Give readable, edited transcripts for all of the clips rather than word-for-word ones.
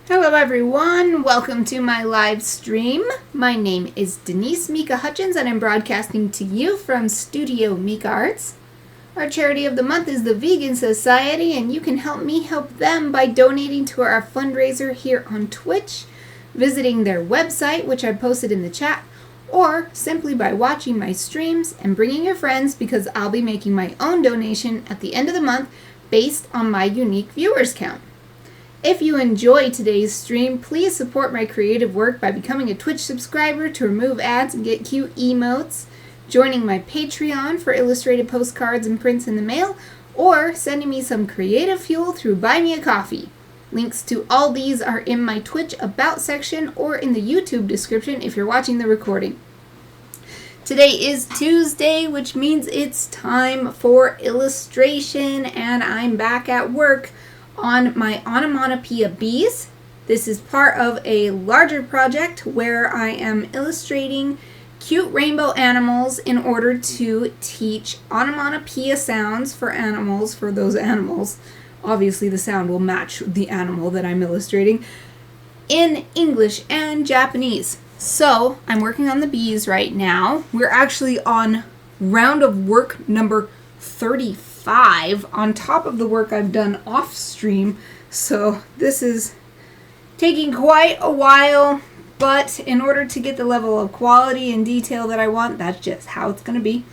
Hello everyone, welcome to my live stream. My name is Denise Hutchins and I'm broadcasting to you from Studio Mikarts. Our charity of the month is the Vegan Society, and you can help me help them by donating to our fundraiser here on Twitch, visiting their website, which I posted in the chat, or simply by watching my streams and bringing your friends, because I'll be making my own donation at the end of the month based on my unique viewers count. If you enjoy today's stream, please support my creative work by becoming a Twitch subscriber to remove ads and get cute emotes, joining my Patreon for illustrated postcards and prints in the mail, or sending me some creative fuel through Buy Me a Coffee. Links to all these are in my Twitch About section or in the YouTube description if you're watching the recording. Today is Tuesday, which means it's time for illustration, and I'm back at work on my Onomatopoeia bees. This is part of a larger project where I am illustrating cute rainbow animals in order to teach onomatopoeia sounds for animals, for those animals. Obviously the sound will match the animal that I'm illustrating in English and Japanese. So I'm working on the bees right now. We're actually on round of work number 35 on top of the work I've done off stream. So this is taking quite a while, but in order to get the level of quality and detail that I want, that's just how it's going to be.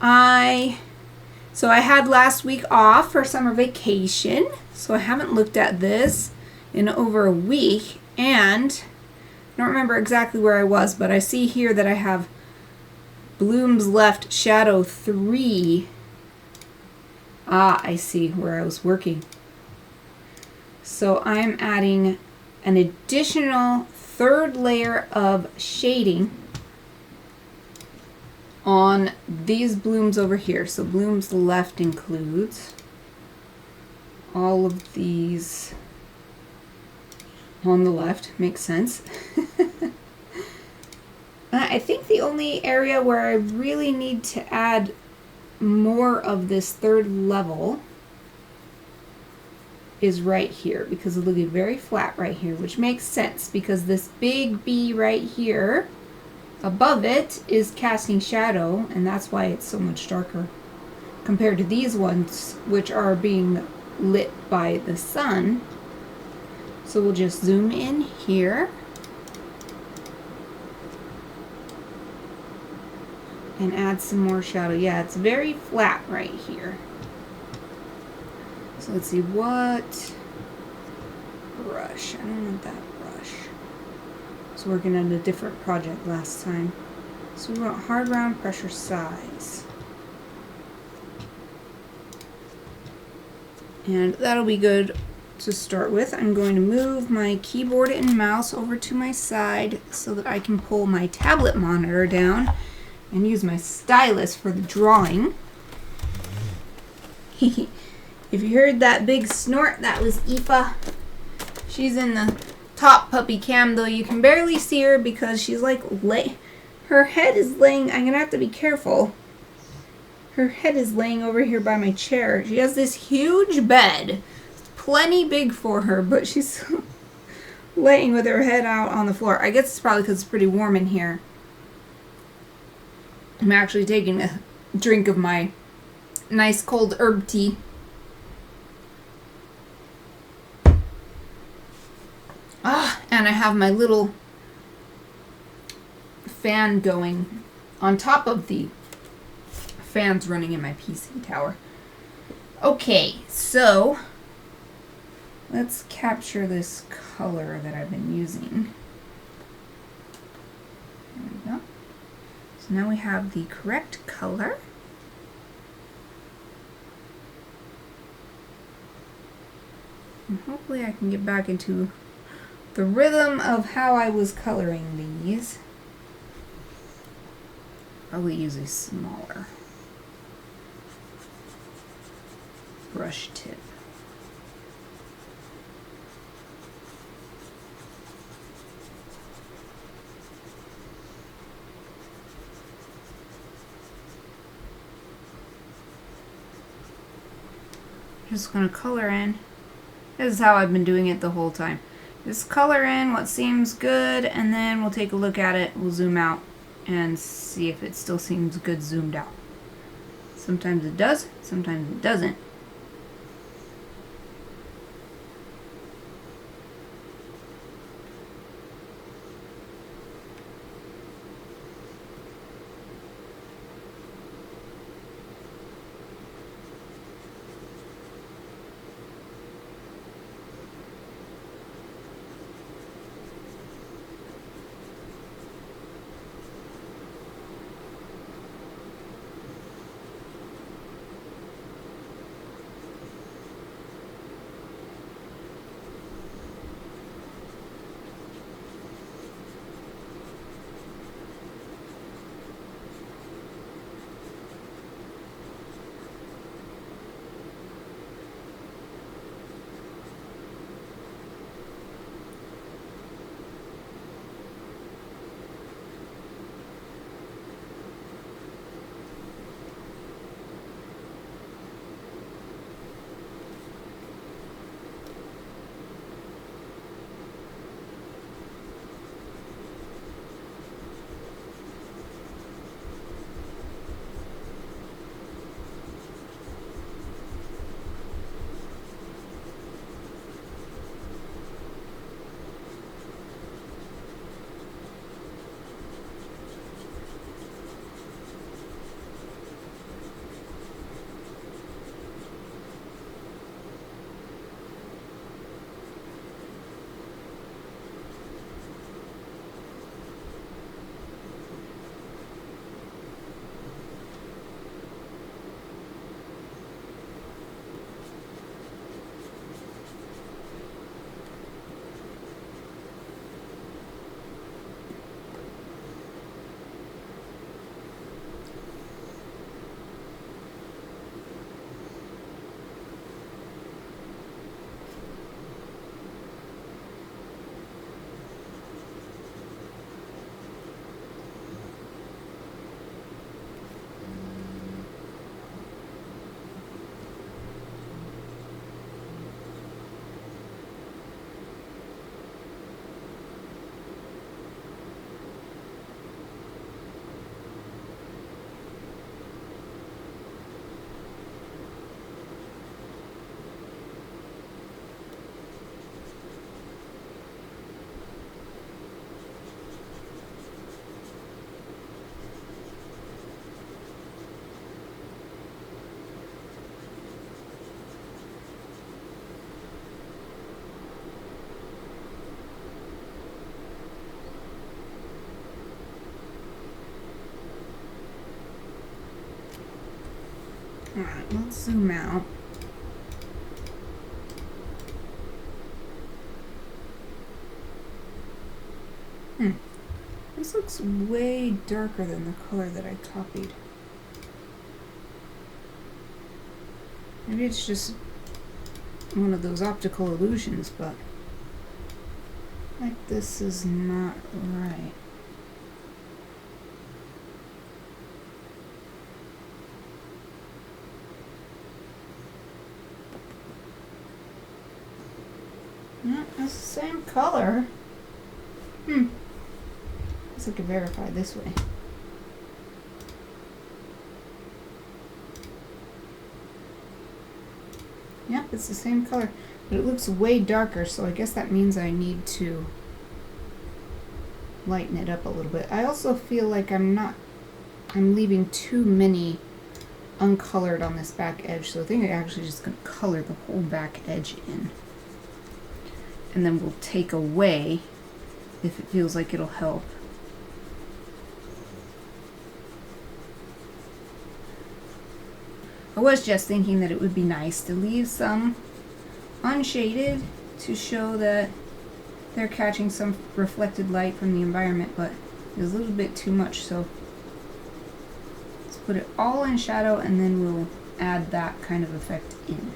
So I had last week off for summer vacation, so I haven't looked at this in over a week, and I don't remember exactly where I was, but I see here that I have Blooms Left Shadow 3. I see where I was working. So I'm adding an additional third layer of shading on these blooms over here. So Blooms Left includes all of these on the left. Makes sense. I think the only area where I really need to add more of this third level is right here, because it'll be very flat right here, which makes sense because this big bee right here above it is casting shadow, and that's why it's so much darker compared to these ones which are being lit by the sun. So we'll just zoom in here and add some more shadow. Yeah, it's very flat right here. So let's see, what brush? I don't want that brush. I was working on a different project last time. So we want hard round pressure size. And that'll be good to start with. I'm going to move my keyboard and mouse over to my side so that I can pull my tablet monitor down and use my stylus for the drawing. If you heard that big snort, that was Aoife. She's in the top puppy cam, though you can barely see her because she's like her head is laying. I'm gonna have to be careful. Her head is laying over here by my chair. She has this huge bed, plenty big for her, but she's laying with her head out on the floor. I guess it's probably because it's pretty warm in here. I'm actually taking a drink of my nice cold herb tea. And I have my little fan going on top of the fans running in my PC tower. Okay, so let's capture this color that I've been using. There we go. So now we have the correct color. And hopefully I can get back into the rhythm of how I was coloring these. Probably use a smaller brush tip. Just going to color in. This is how I've been doing it the whole time. Just color in what seems good, and then we'll take a look at it. We'll zoom out and see if it still seems good zoomed out. Sometimes it does, sometimes it doesn't. Alright, let's zoom out. This looks way darker than the color that I copied. Maybe it's just one of those optical illusions, but like this is not right. No, it's the same color. Guess I could verify this way. Yep, it's the same color, but it looks way darker, so I guess that means I need to lighten it up a little bit. I also feel like I'm leaving too many uncolored on this back edge, so I think I'm actually just going to color the whole back edge in. And then we'll take away if it feels like it'll help. I was just thinking that it would be nice to leave some unshaded to show that they're catching some reflected light from the environment, but it was a little bit too much, so let's put it all in shadow and then we'll add that kind of effect in.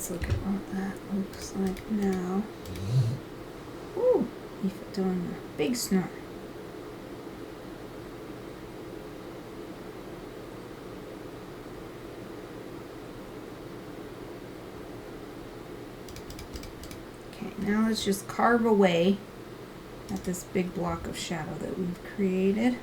let's look at what that looks like now. Ooh, he's doing a big snort. Okay, now let's just carve away at this big block of shadow that we've created.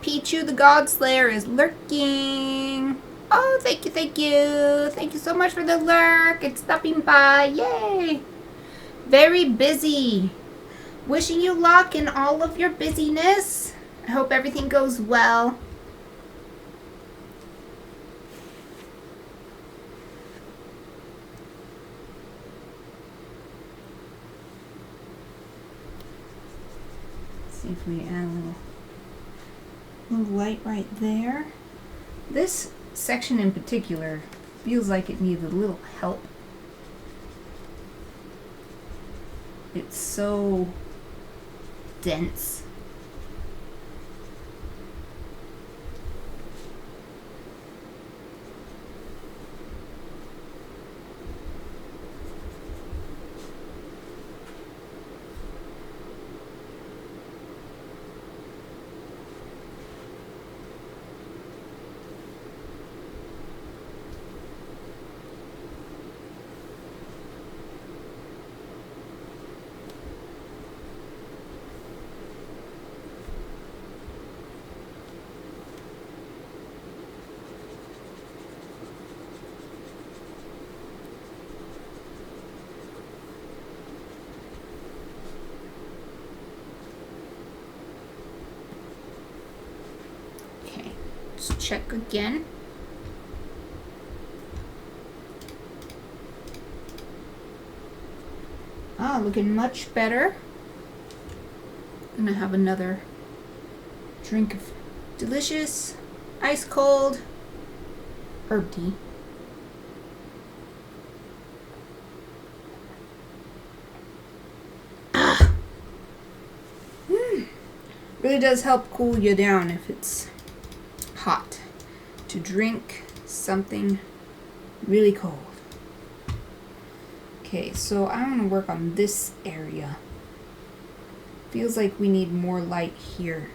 Pichu the God Slayer is lurking. Oh, thank you, thank you. Thank you so much for the lurk. It's stopping by. Yay. Very busy. Wishing you luck in all of your busyness. I hope everything goes well. Let's see if we add a little light right there. This section in particular feels like it needs a little help. It's so dense. Let's check again. Ah, looking much better. Gonna have another drink of delicious, ice cold herb tea. Really does help cool you down if it's hot to drink something really cold. Okay, so I want to work on this area. Feels like we need more light here.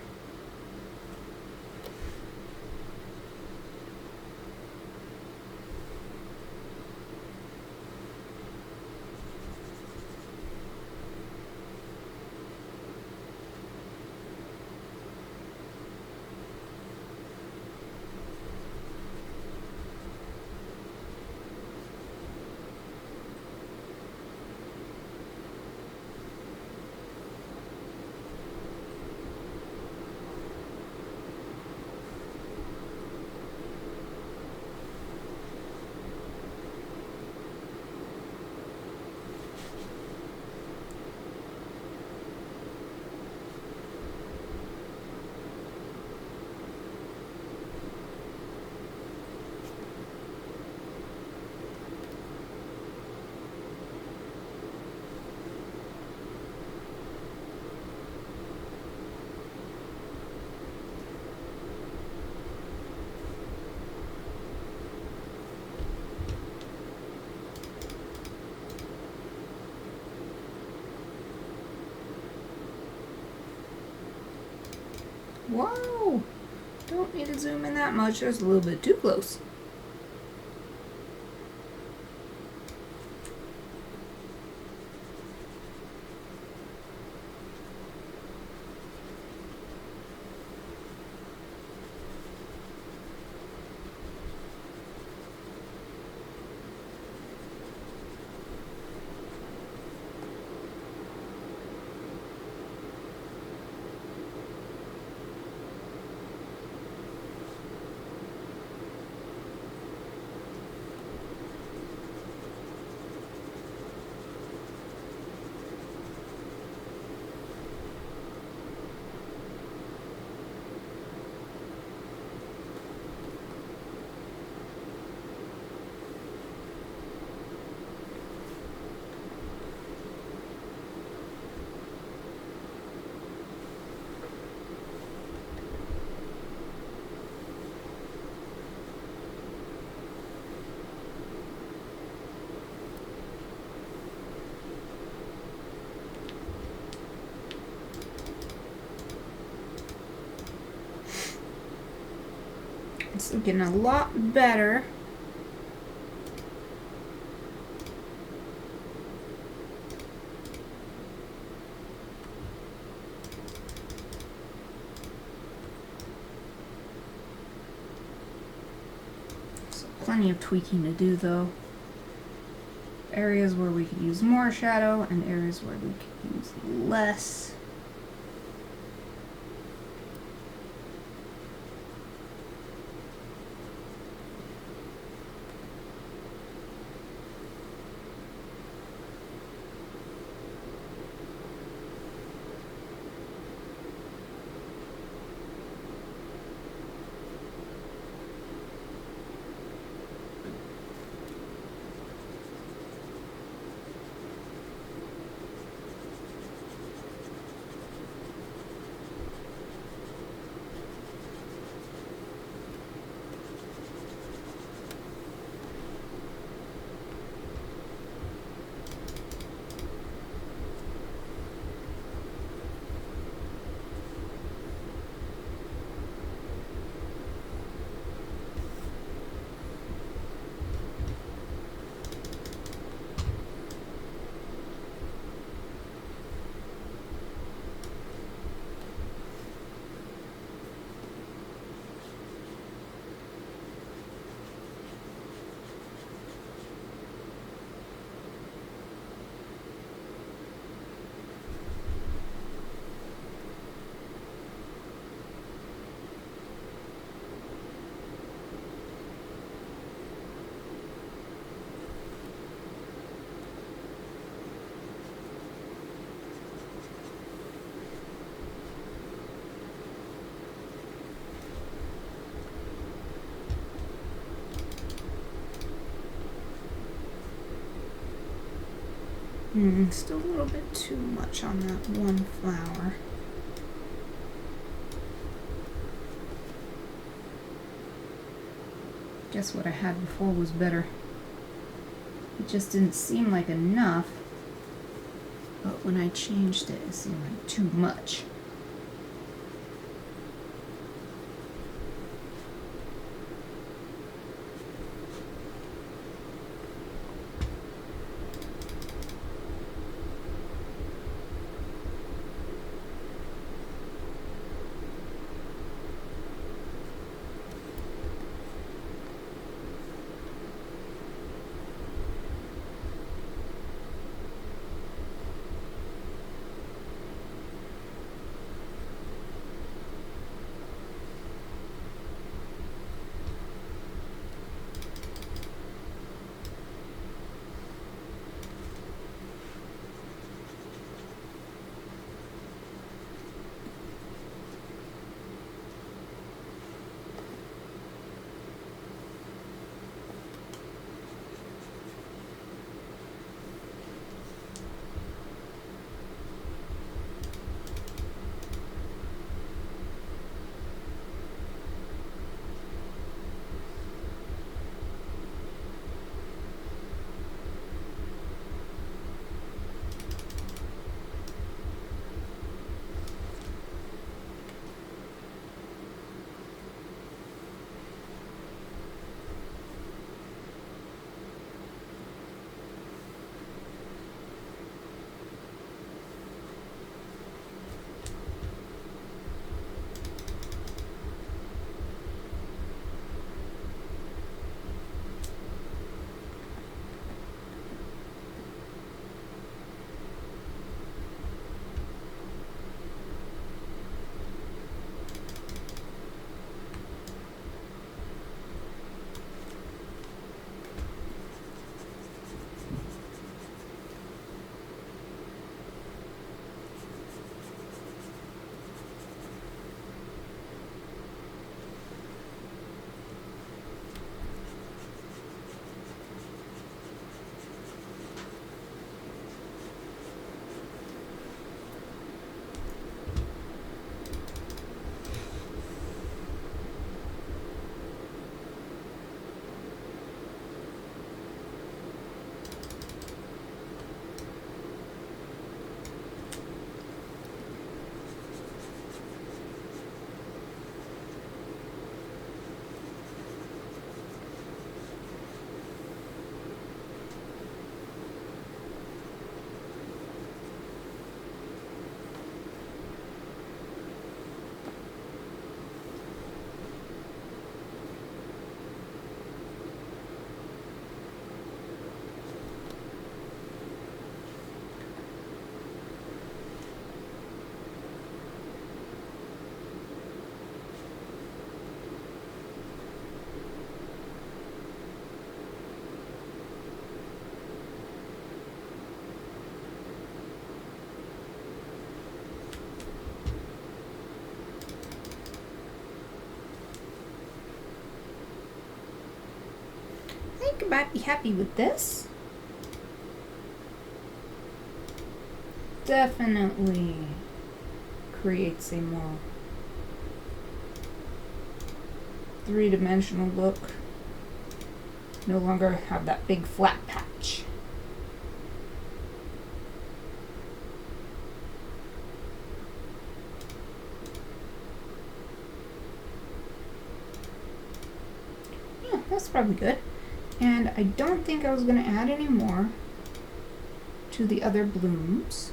Whoa! Don't need to zoom in that much. That's a little bit too close. It's looking a lot better. So plenty of tweaking to do though. Areas where we could use more shadow and areas where we could use less. Still a little bit too much on that one flower. Guess what I had before was better. It just didn't seem like enough, but when I changed it, it seemed like too much. think I might be happy with this. Definitely creates a more three-dimensional look. No longer have that big flat patch. Yeah, that's probably good. And I don't think I was going to add any more to the other blooms.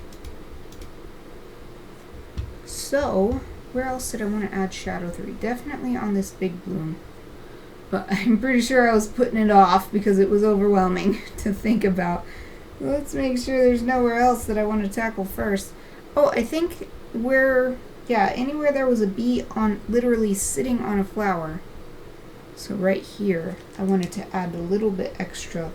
So, where else did I want to add shadow 3? Definitely on this big bloom. But I'm pretty sure I was putting it off because it was overwhelming to think about. Let's make sure there's nowhere else that I want to tackle first. Oh, I think anywhere there was a bee on literally sitting on a flower. So right here, I wanted to add a little bit extra.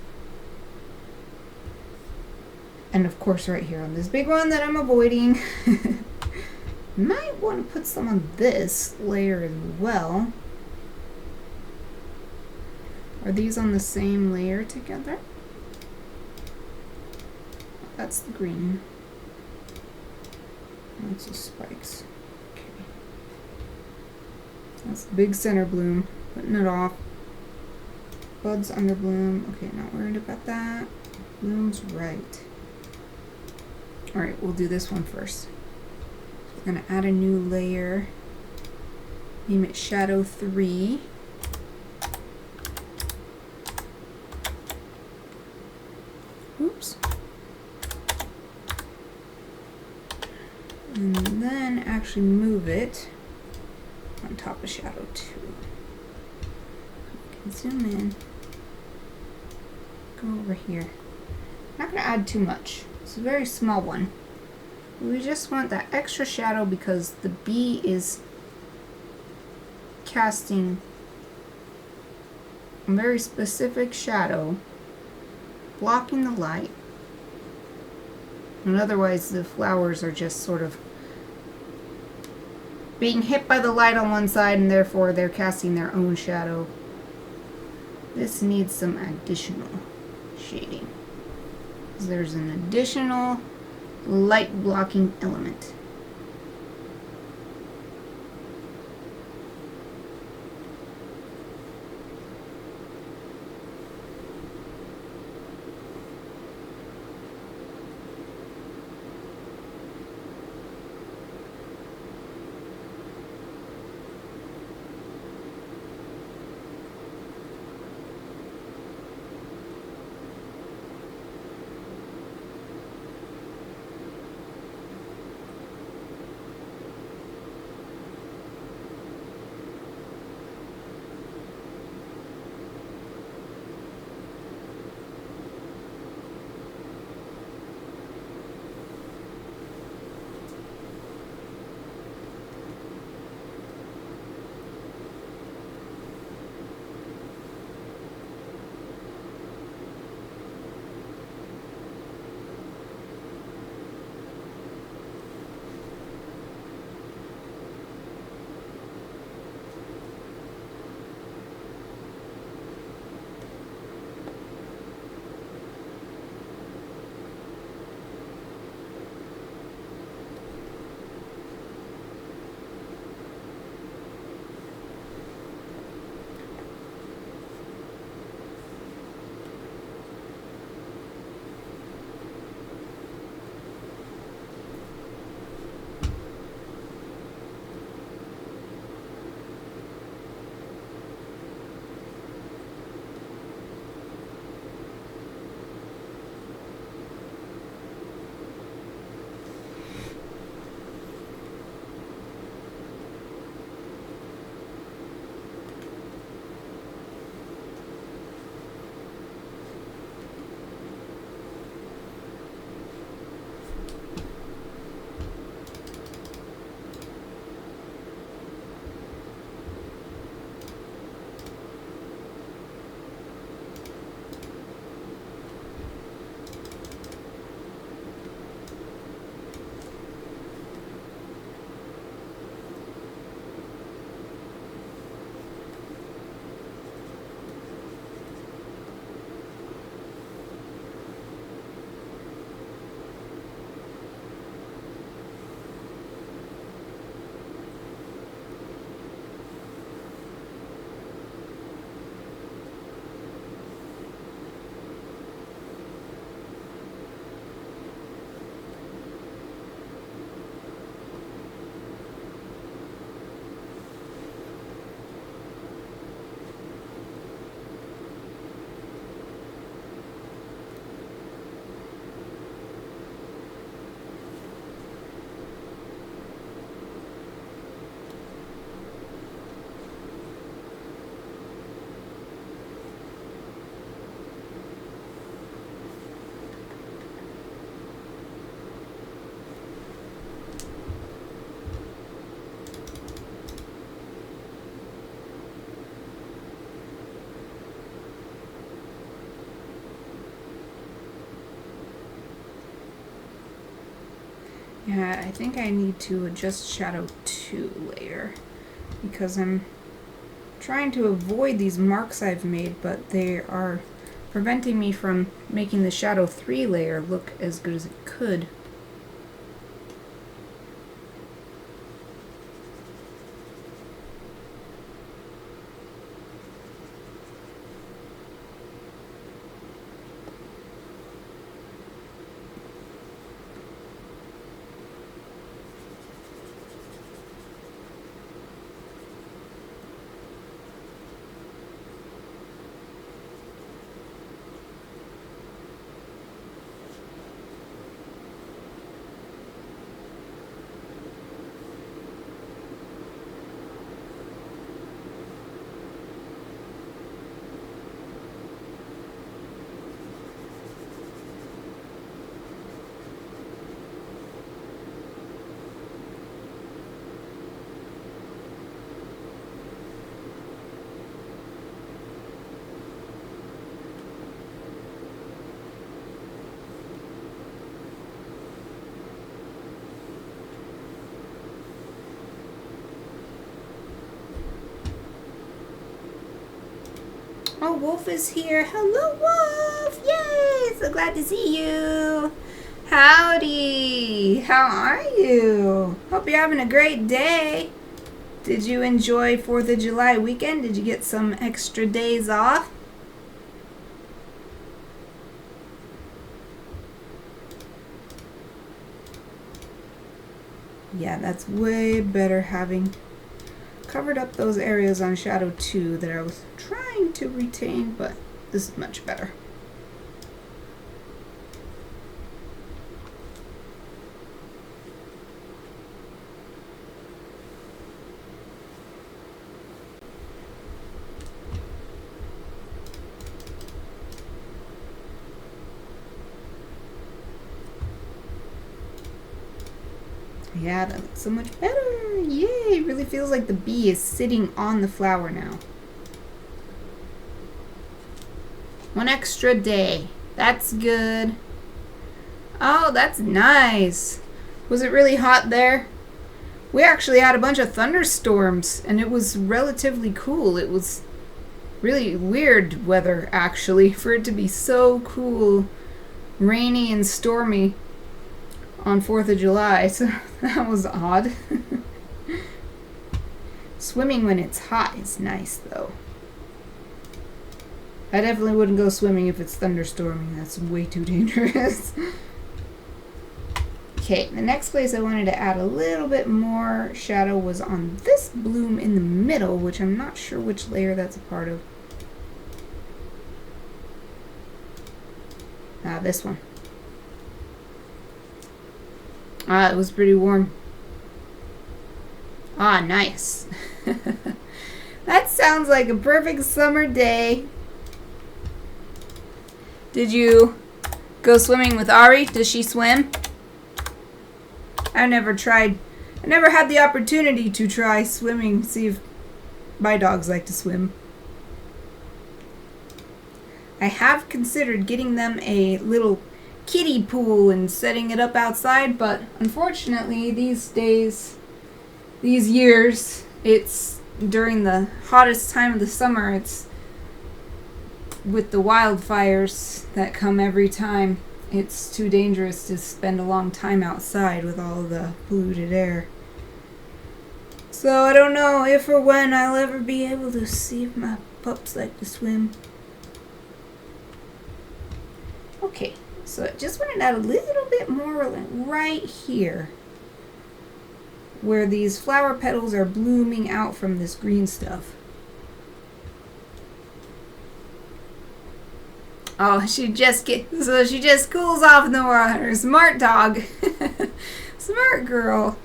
And of course right here on this big one that I'm avoiding. Might want to put some on this layer as well. Are these on the same layer together? That's the green. That's the spikes. Okay. That's the big center bloom. Putting it off. Buds under bloom. Okay, not worried about that. Bloom's right. Alright, we'll do this one first. We're going to add a new layer. Name it Shadow 3. Oops. And then actually move it on top of Shadow 2. You can zoom in. Go over here. Not going to add too much. It's a very small one. We just want that extra shadow because the bee is casting a very specific shadow, blocking the light. And otherwise the flowers are just sort of being hit by the light on one side and therefore they're casting their own shadow. This needs some additional shading. There's an additional light blocking element. Yeah, I think I need to adjust shadow 2 layer because I'm trying to avoid these marks I've made, but they are preventing me from making the shadow 3 layer look as good as it could. Oh, Wolf is here. Hello, Wolf! Yay! So glad to see you. Howdy! How are you? Hope you're having a great day. Did you enjoy 4th of July weekend? Did you get some extra days off? Yeah, that's way better, having covered up those areas on shadow 2 that I was trying to retain, but this is much better. Yeah, that looks so much better. Yay! It really feels like the bee is sitting on the flower now. 1 extra day. That's good. Oh, that's nice. Was it really hot there? We actually had a bunch of thunderstorms, and it was relatively cool. It was really weird weather, actually, for it to be so cool, rainy and stormy on 4th of July, so that was odd. Swimming when it's hot is nice, though. I definitely wouldn't go swimming if it's thunderstorming. That's way too dangerous. Okay, the next place I wanted to add a little bit more shadow was on this bloom in the middle, which I'm not sure which layer that's a part of. This one. It was pretty warm. Nice. That sounds like a perfect summer day. Did you go swimming with Ari? Does she swim? I never had the opportunity to try swimming, see if my dogs like to swim. I have considered getting them a little kiddie pool and setting it up outside, but unfortunately these days, these years, it's during the hottest time of the summer. It's with the wildfires that come every time. It's too dangerous to spend a long time outside with all the polluted air. So I don't know if or when I'll ever be able to see if my pups like to swim. Okay. So I just wanted to add a little bit more right here, where these flower petals are blooming out from this green stuff. Oh, she just cools off in the water. Smart dog. Smart girl.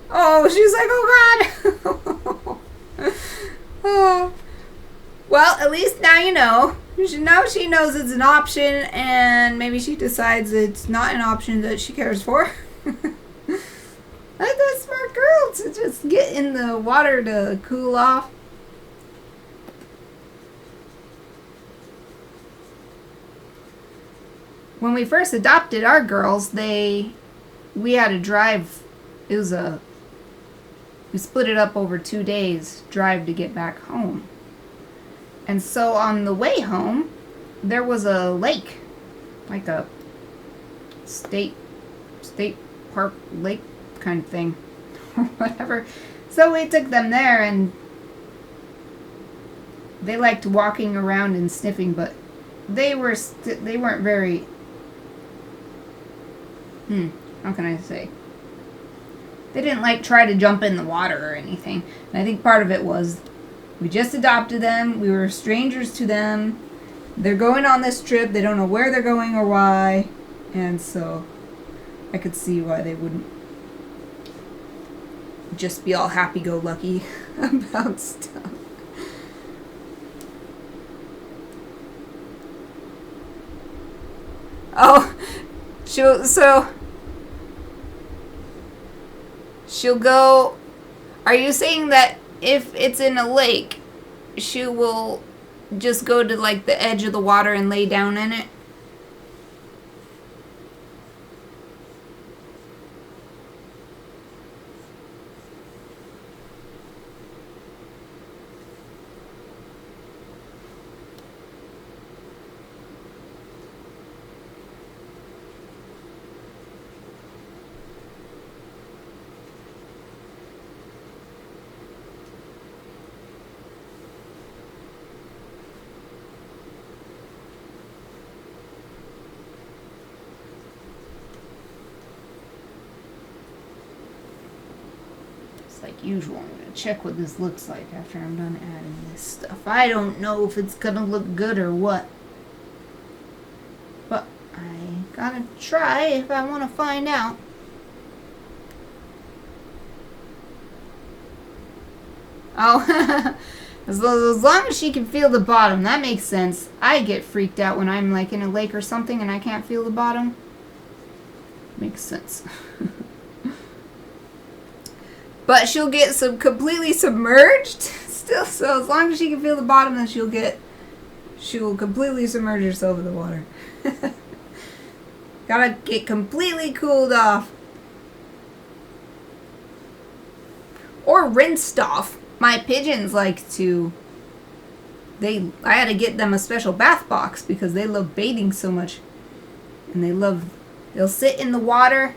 Oh, she's like, oh God. Oh. Well, at least now you know. Now she knows it's an option, and maybe she decides it's not an option that she cares for. Like that smart girl to just get in the water to cool off. When we first adopted our girls, they we had to drive. We split it up over 2 days drive to get back home. And so on the way home, there was a lake, like a state park lake kind of thing, or whatever. So we took them there, and they liked walking around and sniffing, but they weren't very. How can I say? They didn't like try to jump in the water or anything. And I think part of it was we just adopted them. We were strangers to them. They're going on this trip. They don't know where they're going or why. And so I could see why they wouldn't just be all happy-go-lucky about stuff. Oh, she'll go. Are you saying that if it's in a lake, she will just go to like the edge of the water and lay down in it? Like usual, I'm going to check what this looks like after I'm done adding this stuff. I don't know if it's going to look good or what. But I gotta try if I want to find out. Oh, as long as she can feel the bottom, that makes sense. I get freaked out when I'm like in a lake or something and I can't feel the bottom. Makes sense. But she'll get completely submerged still, so as long as she can feel the bottom, then she will completely submerge herself in the water. Gotta get completely cooled off. Or rinsed off. My pigeons like to, I had to get them a special bath box because they love bathing so much. And they'll sit in the water,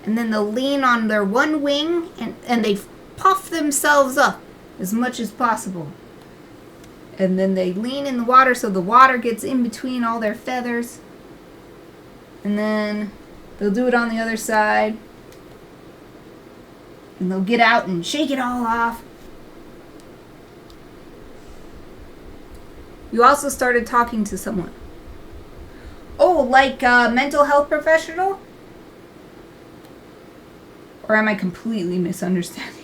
and then they'll lean on their one wing, and they puff themselves up as much as possible. And then they lean in the water so the water gets in between all their feathers. And then they'll do it on the other side. And they'll get out and shake it all off. You also started talking to someone. Oh, like a mental health professional? Or am I completely misunderstanding?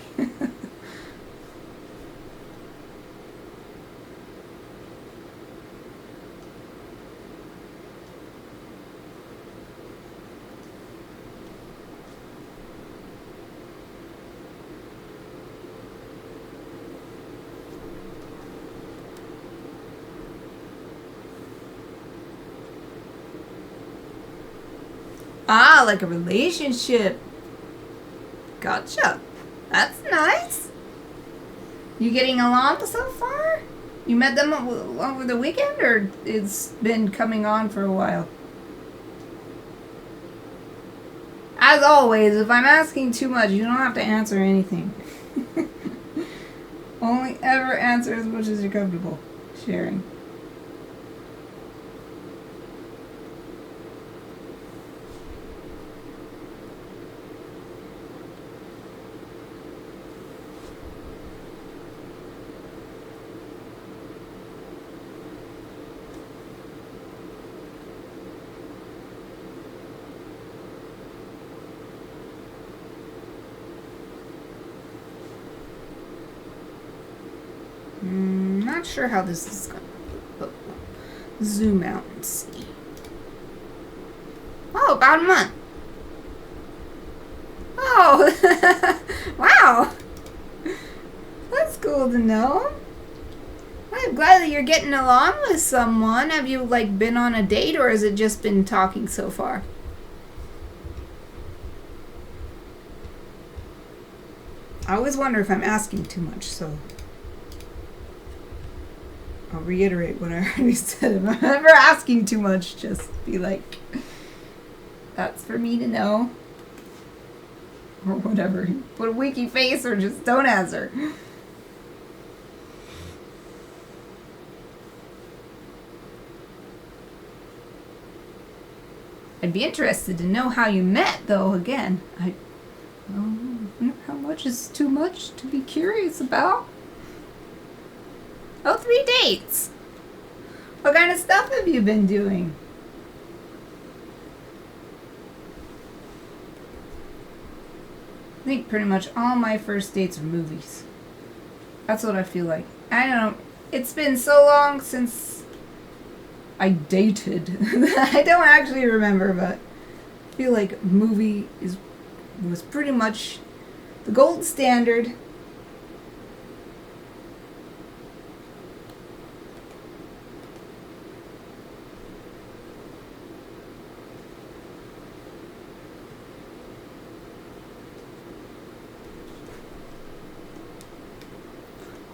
Ah, like a relationship. Gotcha. That's nice. You getting along so far? You met them over the weekend, or it's been coming on for a while? As always, if I'm asking too much, you don't have to answer anything. Only ever answer as much as you're comfortable sharing. Not sure how this is going to zoom out and see. Oh, about a month. Oh, wow. That's cool to know. I'm glad that you're getting along with someone. Have you like been on a date, or has it just been talking so far? I always wonder if I'm asking too much, so I'll reiterate what I already said. If I'm ever asking too much, just be like, that's for me to know. Or whatever. Put a winky face or just don't answer. I'd be interested to know how you met, though, again. I don't know how much is too much to be curious about. Oh, 3 dates. What kind of stuff have you been doing? I think pretty much all my first dates are movies. That's what I feel like. I don't know. It's been so long since I dated. I don't actually remember, but I feel like movie was pretty much the gold standard.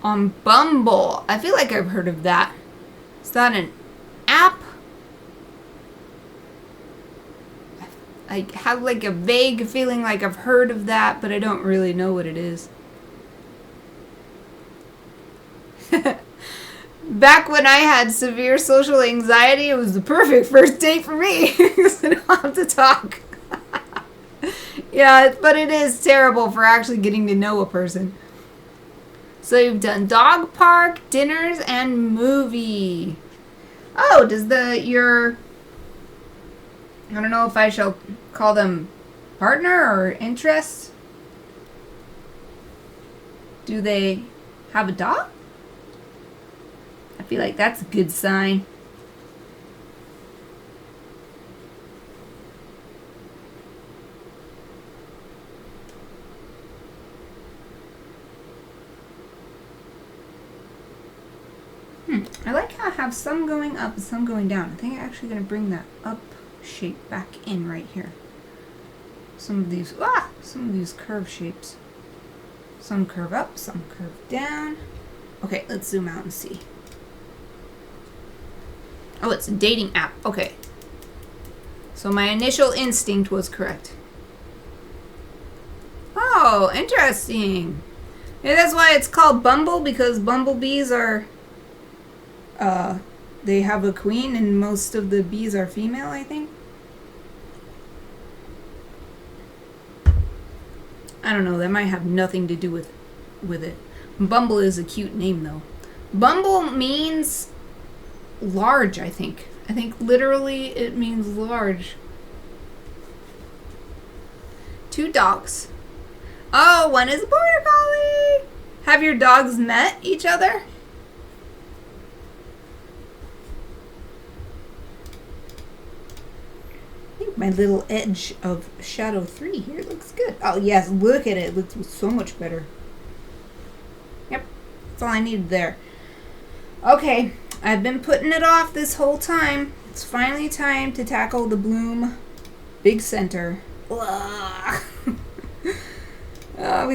On Bumble. I feel like I've heard of that. Is that an app? I have like a vague feeling like I've heard of that, but I don't really know what it is. Back when I had severe social anxiety, it was the perfect first date for me. Because I don't have to talk. Yeah, but it is terrible for actually getting to know a person. So you've done dog park, dinners, and movie. Oh, does your, I don't know if I shall call them partner or interest. Do they have a dog? I feel like that's a good sign. I like how I have some going up and some going down. I think I'm actually going to bring that up shape back in right here. Some of these curve shapes. Some curve up, some curve down. Okay, let's zoom out and see. Oh, it's a dating app. Okay. So my initial instinct was correct. Oh, interesting. Maybe that's why it's called Bumble, because bumblebees are... they have a queen and most of the bees are female, I think. I don't know, that might have nothing to do with it. Bumble is a cute name, though. Bumble means large, I think. I think literally it means large. 2 dogs. Oh, one is a border collie. Have your dogs met each other? My little edge of shadow 3 here looks good. Oh yes, look at it. It looks so much better. Yep, that's all I needed there. Okay, I've been putting it off this whole time. It's finally time to tackle the bloom big center. We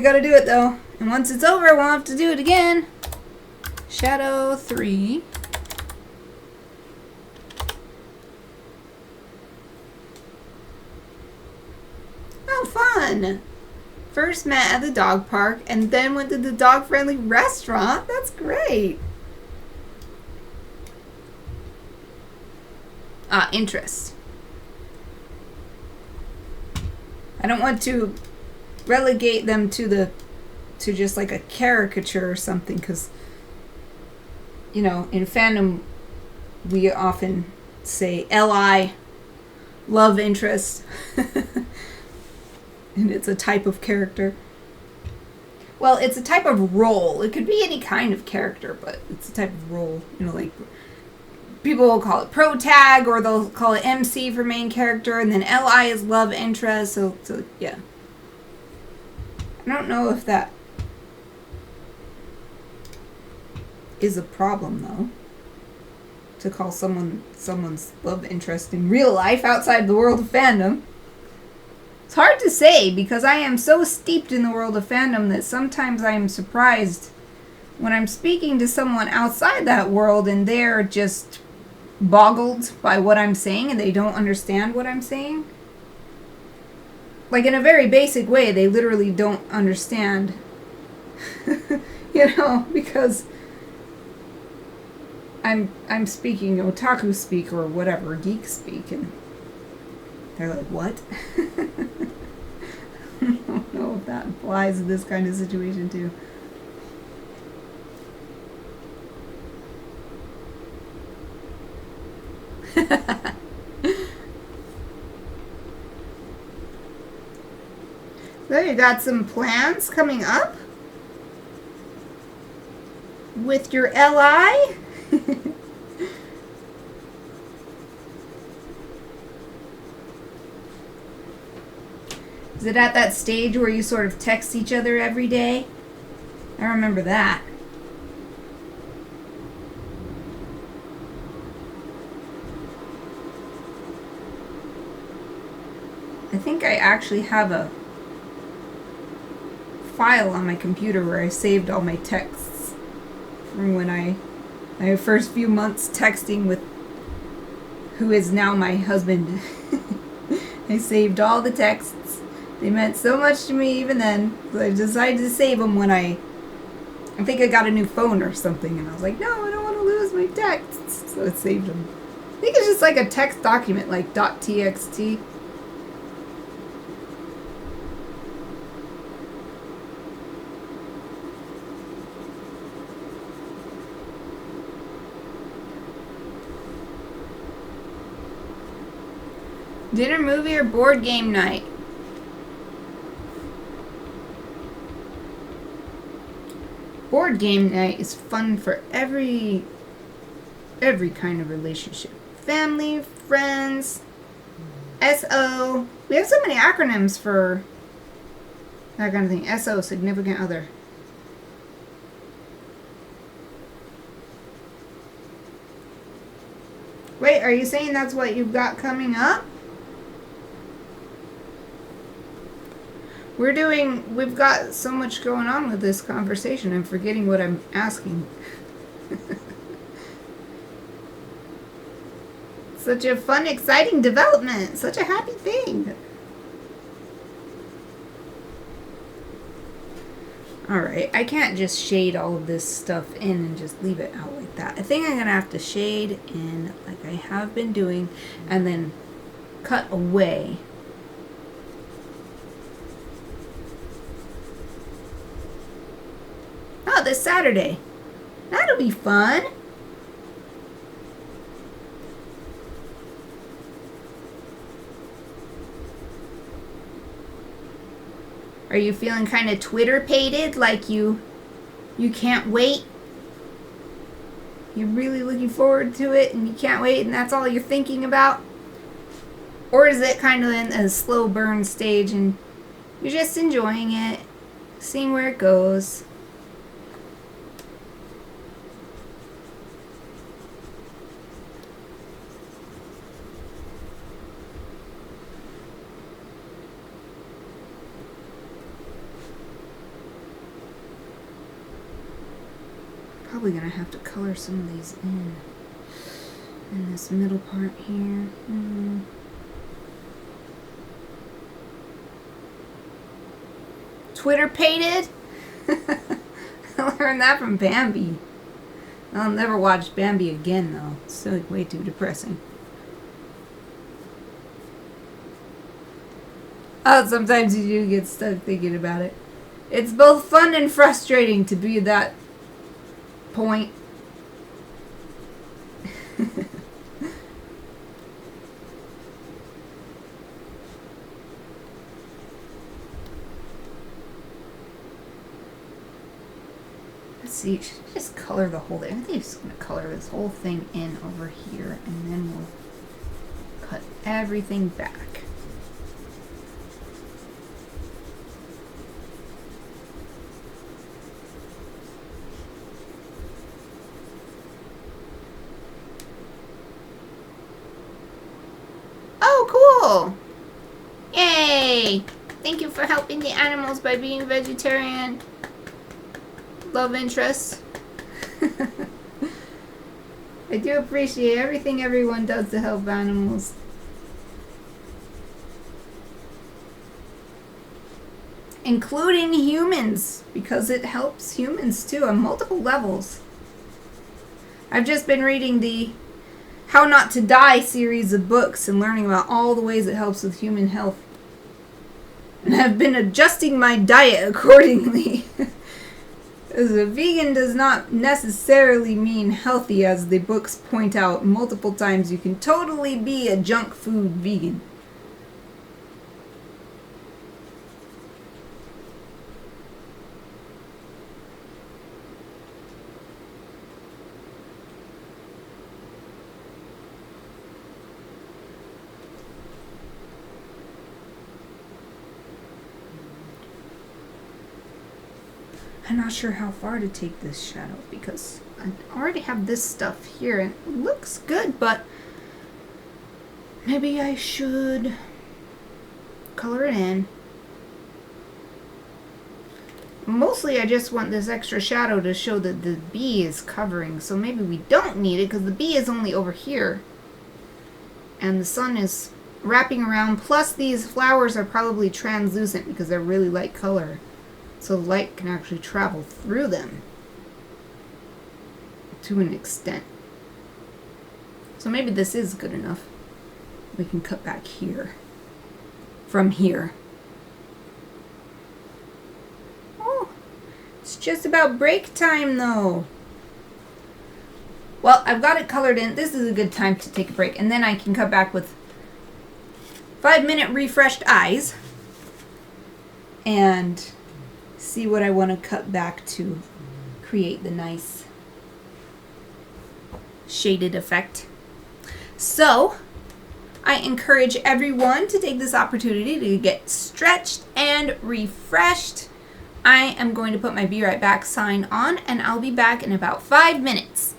gotta do it though. And once it's over, we'll have to do it again. Shadow 3. Oh, fun! First met at the dog park and then went to the dog-friendly restaurant. That's great. Interest. I don't want to relegate them to just like a caricature or something, because, you know, in fandom we often say LI, love interest. And it's a type of character. Well, it's a type of role. It could be any kind of character, but it's a type of role. You know, like people will call it protag, or they'll call it MC for main character, and then LI is love interest. So yeah. I don't know if that is a problem though. To call someone's love interest in real life outside the world of fandom. It's hard to say because I am so steeped in the world of fandom that sometimes I am surprised when I'm speaking to someone outside that world and they're just boggled by what I'm saying and they don't understand what I'm saying. Like, in a very basic way, they literally don't understand. Because I'm speaking otaku speak or whatever, geek speak, and they're like, what? I don't know if that applies in this kind of situation too. So you got some plans coming up with your LI? Is it at that stage where you sort of text each other every day? I remember that. I think I actually have a file on my computer where I saved all my texts from when my first few months texting with who is now my husband. I saved all the texts. They meant so much to me even then. So I decided to save them when I think I got a new phone or something, and I was like, no, I don't want to lose my texts. So I saved them. I think it's just like a text document, like .txt. Dinner, movie, or board game night? Board game night is fun for every kind of relationship. Family, friends, SO. We have so many acronyms for that kind of thing. SO, significant other. Wait, are you saying that's what you've got coming up? We've got so much going on with this conversation, I'm forgetting what I'm asking. Such a fun, exciting development. Such a happy thing. Alright, I can't just shade all of this stuff in and just leave it out like that. I think I'm going to have to shade in like I have been doing and then cut away. Oh, this Saturday. That'll be fun. Are you feeling kind of Twitter-pated, like you can't wait? You're really looking forward to it and you can't wait and that's all you're thinking about? Or is it kind of in a slow burn stage and you're just enjoying it, seeing where it goes? Probably gonna have to color some of these in this middle part here. Twitter painted? I learned that from Bambi. I'll never watch Bambi again though. It's so way too depressing. Oh, sometimes you do get stuck thinking about it. It's both fun and frustrating to be that point. Let's see, should I just color the whole thing? I think I'm just going to color this whole thing in over here and then we'll cut everything back. Oh, cool! Yay! Yay! Thank you for helping the animals by being vegetarian. Love interest. I do appreciate everything everyone does to help animals. Including humans, because it helps humans too on multiple levels. I've just been reading the How Not to Die series of books and learning about all the ways it helps with human health. And I've been adjusting my diet accordingly. As a vegan does not necessarily mean healthy, as the books point out multiple times. You can totally be a junk food vegan. I'm not sure how far to take this shadow because I already have this stuff here and it looks good, but maybe I should color it in. Mostly I just want this extra shadow to show that the bee is covering, so maybe we don't need it because the bee is only over here and the sun is wrapping around, plus these flowers are probably translucent because they're really light color. So light can actually travel through them to an extent. So maybe this is good enough. We can cut back here. From here. Oh, it's just about break time though. Well, I've got it colored in. This is a good time to take a break. And then I can cut back with 5-minute refreshed eyes. And see what I want to cut back to create the nice shaded effect. So, I encourage everyone to take this opportunity to get stretched and refreshed. I am going to put my Be Right Back sign on and I'll be back in about 5 minutes.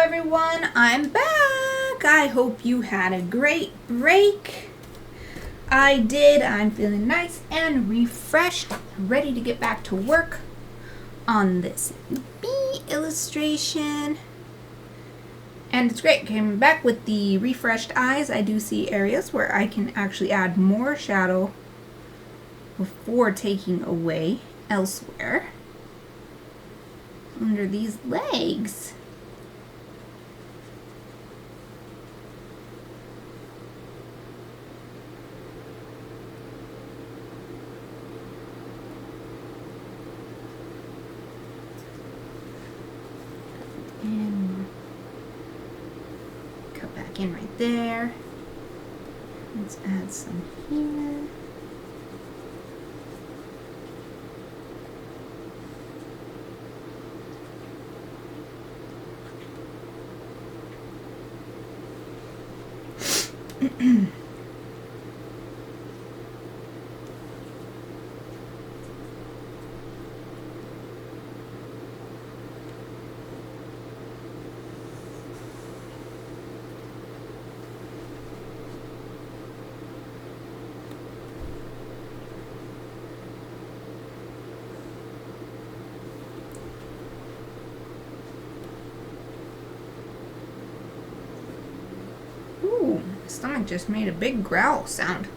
everyone, I'm back. I hope you had a great break. I did. I'm feeling nice and refreshed, ready to get back to work on this bee illustration. And it's great. Came back with the refreshed eyes. I do see areas where I can actually add more shadow before taking away elsewhere. Under these legs. And cut back in right there. Let's add some here. Ooh, my stomach just made a big growl sound.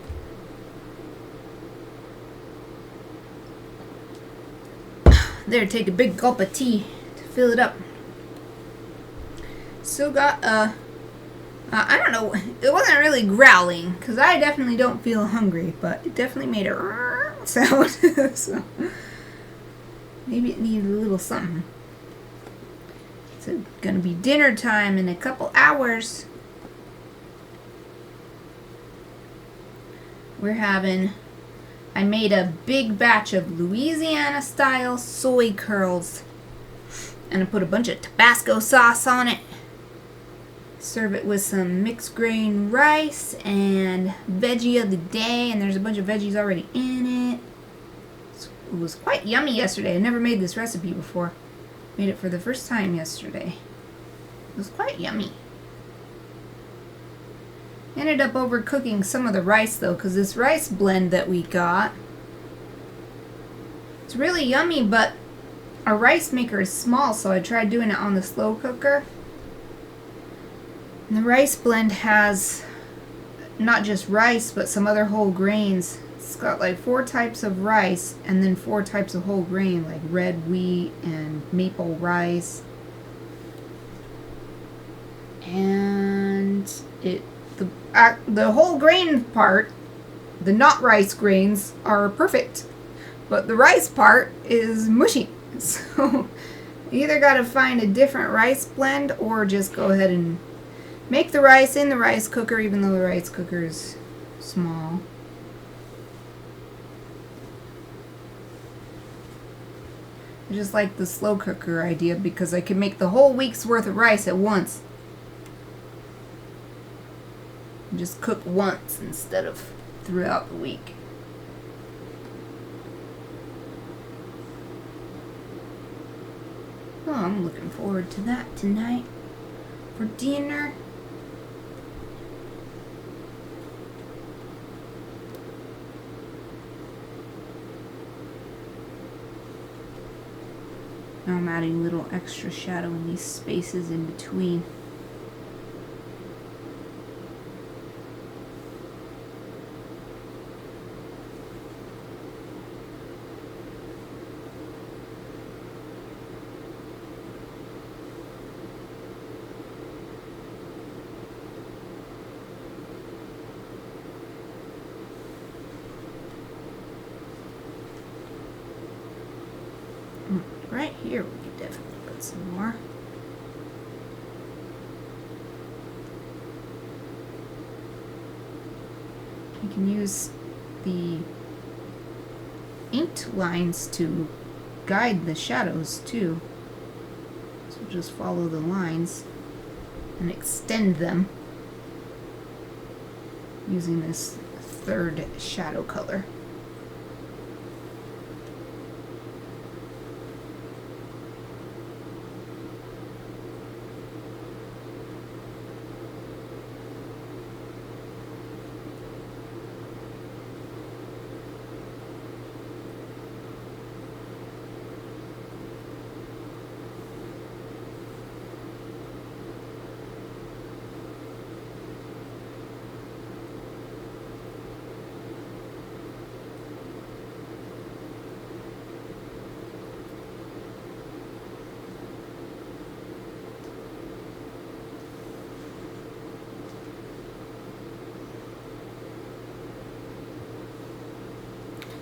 There, take a big gulp of tea to fill it up. Still got I don't know, it wasn't really growling, because I definitely don't feel hungry, but it definitely made a sound. So, maybe it needed a little something. It's gonna be dinner time in a couple hours. I made a big batch of Louisiana style soy curls and I put a bunch of Tabasco sauce on it. Serve it with some mixed grain rice and veggie of the day, and there's a bunch of veggies already in it. It was quite yummy yesterday. I never made this recipe before. Made it for the first time yesterday. It was quite yummy. Ended up overcooking some of the rice though, because this rice blend that we got, it's really yummy, but our rice maker is small, so I tried doing it on the slow cooker. And the rice blend has not just rice, but some other whole grains. It's got like 4 types of rice and then 4 types of whole grain, like red wheat and maple rice. And the whole grain part, the not rice grains, are perfect, but the rice part is mushy. So you either got to find a different rice blend or just go ahead and make the rice in the rice cooker, even though the rice cooker is small. I just like the slow cooker idea because I can make the whole week's worth of rice at once. Just cook once instead of throughout the week. Oh, I'm looking forward to that tonight for dinner. Now I'm adding a little extra shadow in these spaces in between. Right here we could definitely put some more. You can use the inked lines to guide the shadows too. So just follow the lines and extend them using this 3rd shadow color.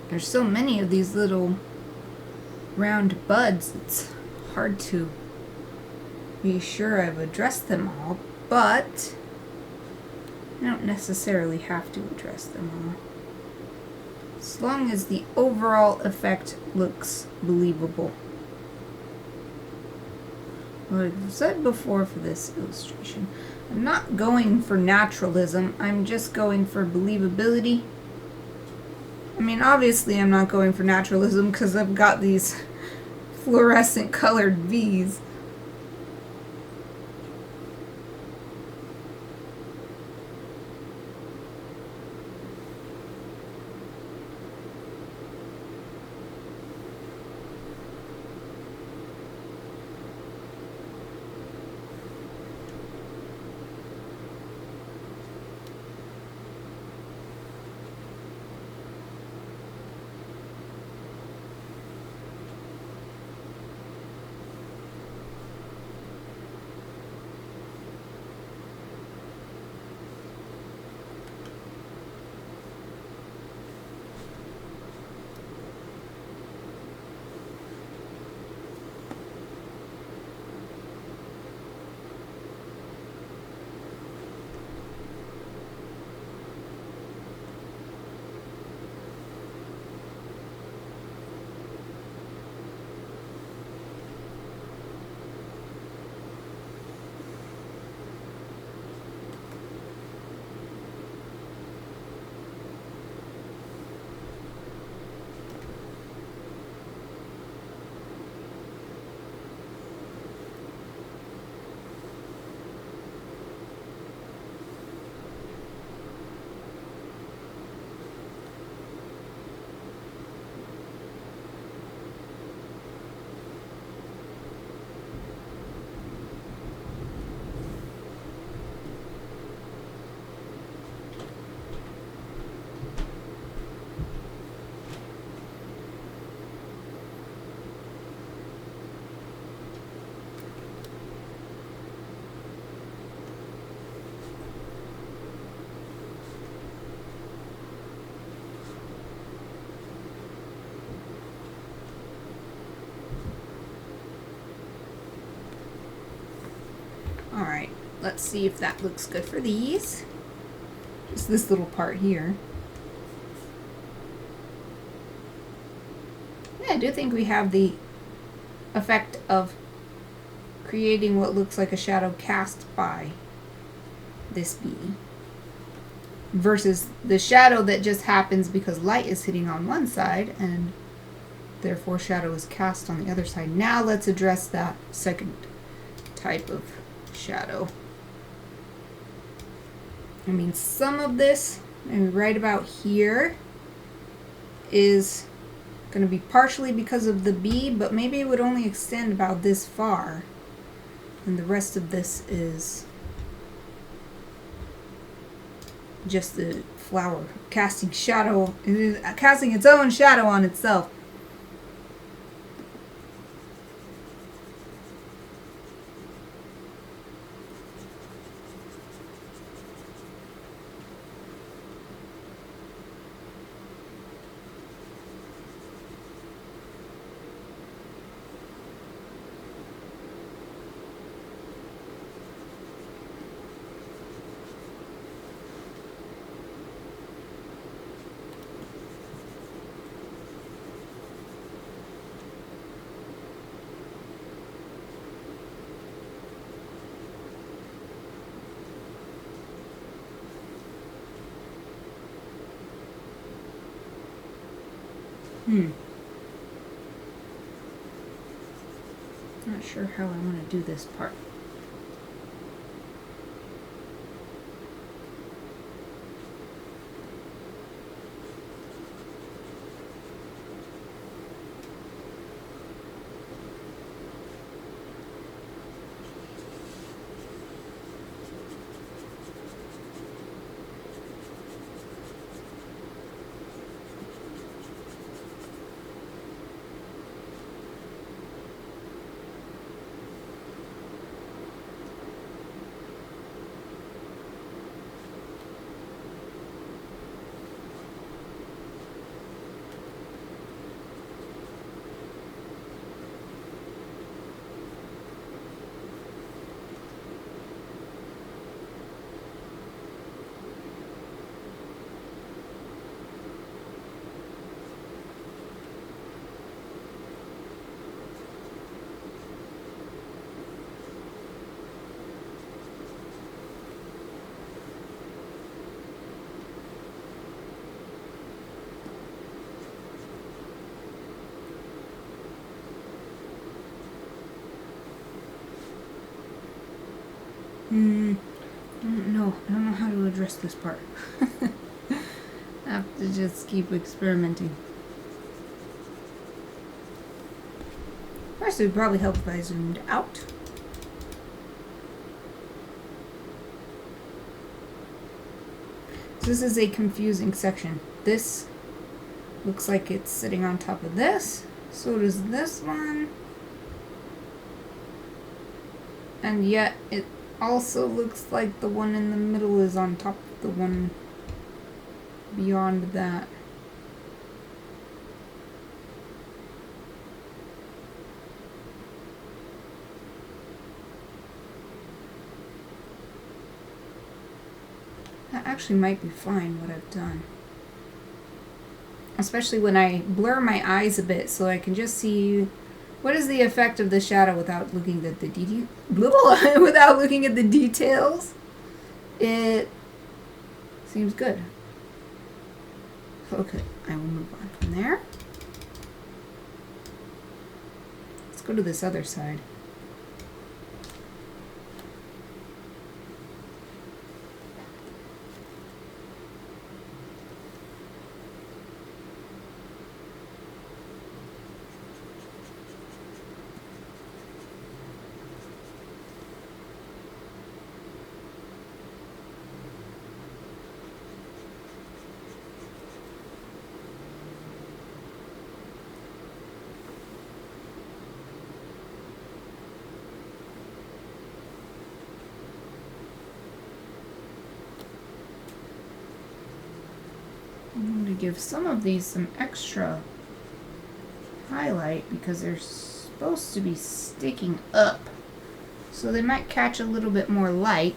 There's so many of these little round buds, it's hard to be sure I've addressed them all, but I don't necessarily have to address them all. As long as the overall effect looks believable. Like I've said before for this illustration, I'm not going for naturalism, I'm just going for believability. I mean, obviously I'm not going for naturalism because I've got these fluorescent colored V's. Alright, let's see if that looks good for these. Just this little part here. Yeah, I do think we have the effect of creating what looks like a shadow cast by this bee versus the shadow that just happens because light is hitting on one side and therefore shadow is cast on the other side. Now let's address that second type of shadow. I mean, some of this, maybe right about here, is going to be partially because of the bee, but maybe it would only extend about this far. And the rest of this is just the flower casting shadow, casting its own shadow on itself. Not sure how I want to do this part. I don't know how to address this part. I have to just keep experimenting. First, it would probably help if I zoomed out. So this is a confusing section. This looks like it's sitting on top of this. So does this one. And yet it also looks like the one in the middle is on top of the one beyond that. That actually might be fine, what I've done. Especially when I blur my eyes a bit so I can just see what is the effect of the shadow without looking at the without looking at the details. It seems good. Okay, I will move on from there. Let's go to this other side. I'm going to give some of these some extra highlight because they're supposed to be sticking up. So they might catch a little bit more light.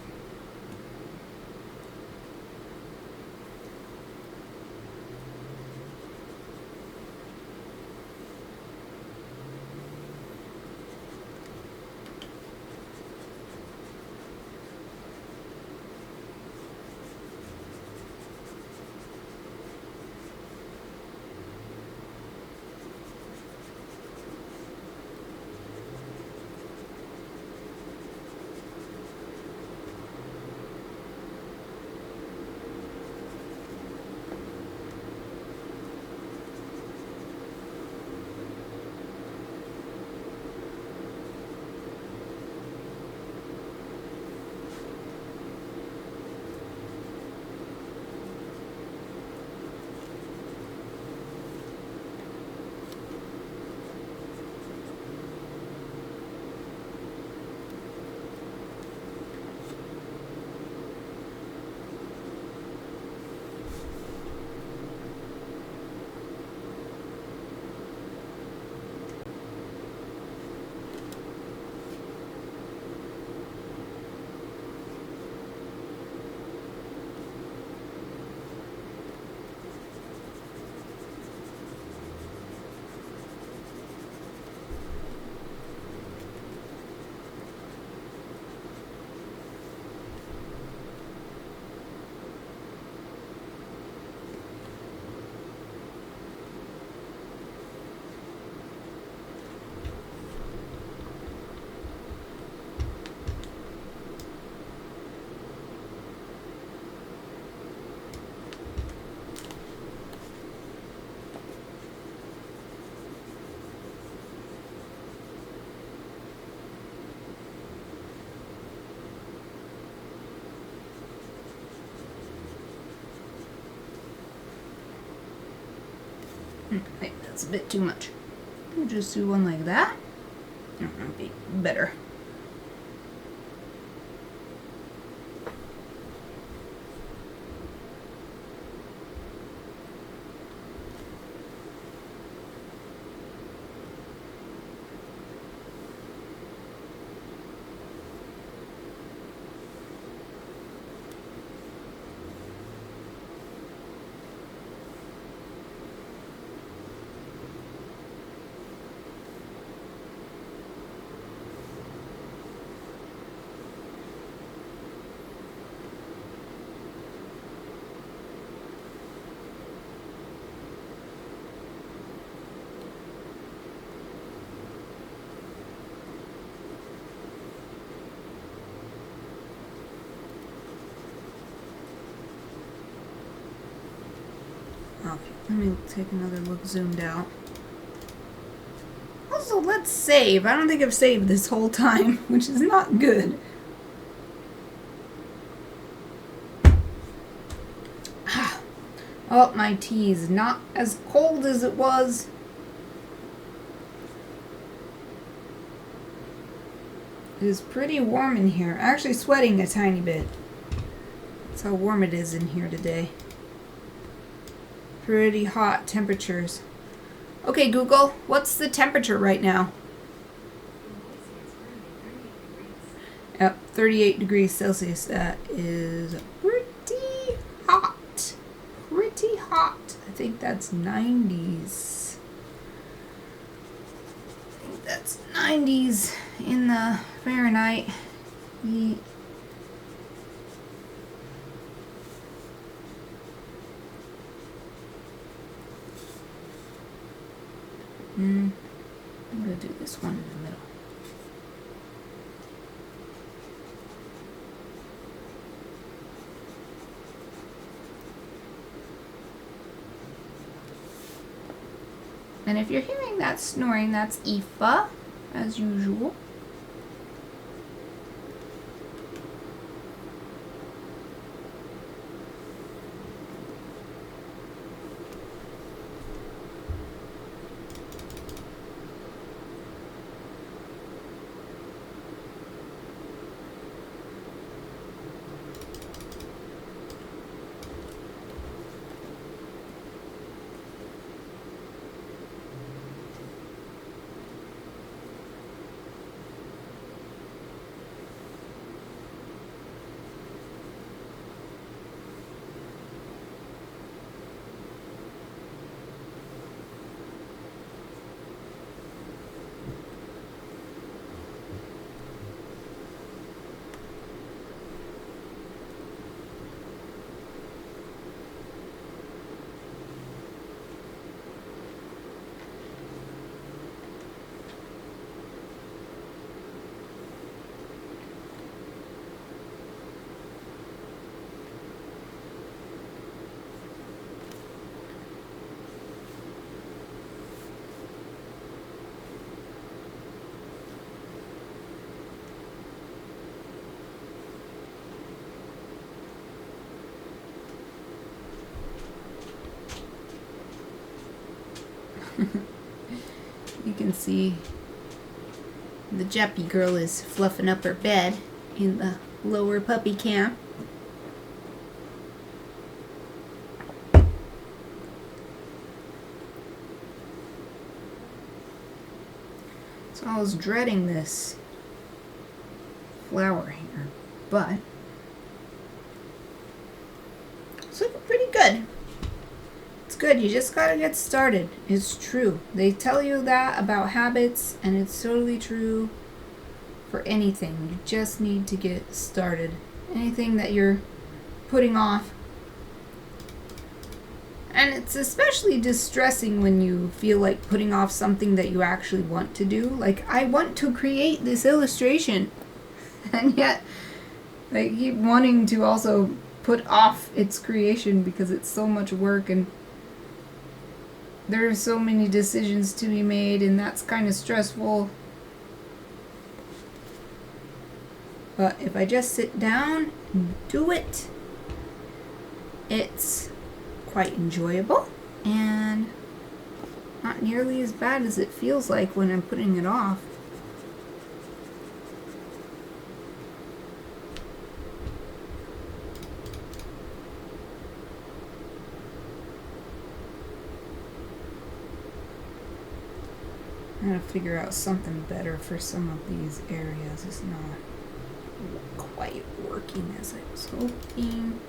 Wait, that's a bit too much. We'll just do one like that. That'll be better. enough. Let me take another look zoomed out. Also, let's save. I don't think I've saved this whole time, which is not good. Oh, my tea is not as cold as it was. It is pretty warm in here. Actually sweating a tiny bit. That's how warm it is in here today. Pretty hot temperatures. Okay, Google, what's the temperature right now? Yep, 38 degrees Celsius. That is pretty hot. Pretty hot. I think that's 90s. I think that's 90s in the Fahrenheit. I'm going to do this one in the middle. And if you're hearing that snoring, that's Aoife, as usual. You can see the Jeppy girl is fluffing up her bed in the lower puppy camp. So I was dreading this flower hanger, but it's looking pretty good. It's good. You just gotta get started. It's true. They tell you that about habits, and it's totally true for anything. You just need to get started. Anything that you're putting off. And it's especially distressing when you feel like putting off something that you actually want to do. Like, I want to create this illustration, and yet I keep wanting to also put off its creation because it's so much work, and there are so many decisions to be made, and that's kind of stressful. But if I just sit down and do it, it's quite enjoyable and not nearly as bad as it feels like when I'm putting it off. I'm gonna figure out something better for some of these areas. It's not quite working as I was hoping.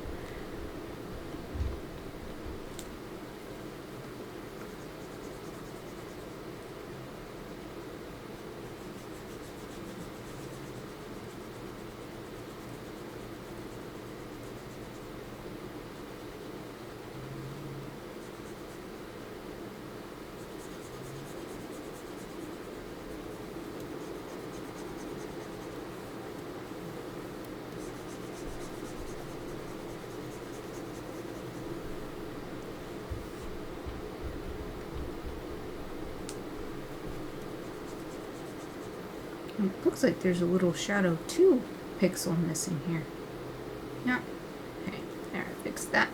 It looks like there's a little shadow 2 pixel missing here. Yeah. Okay, there, I fixed that.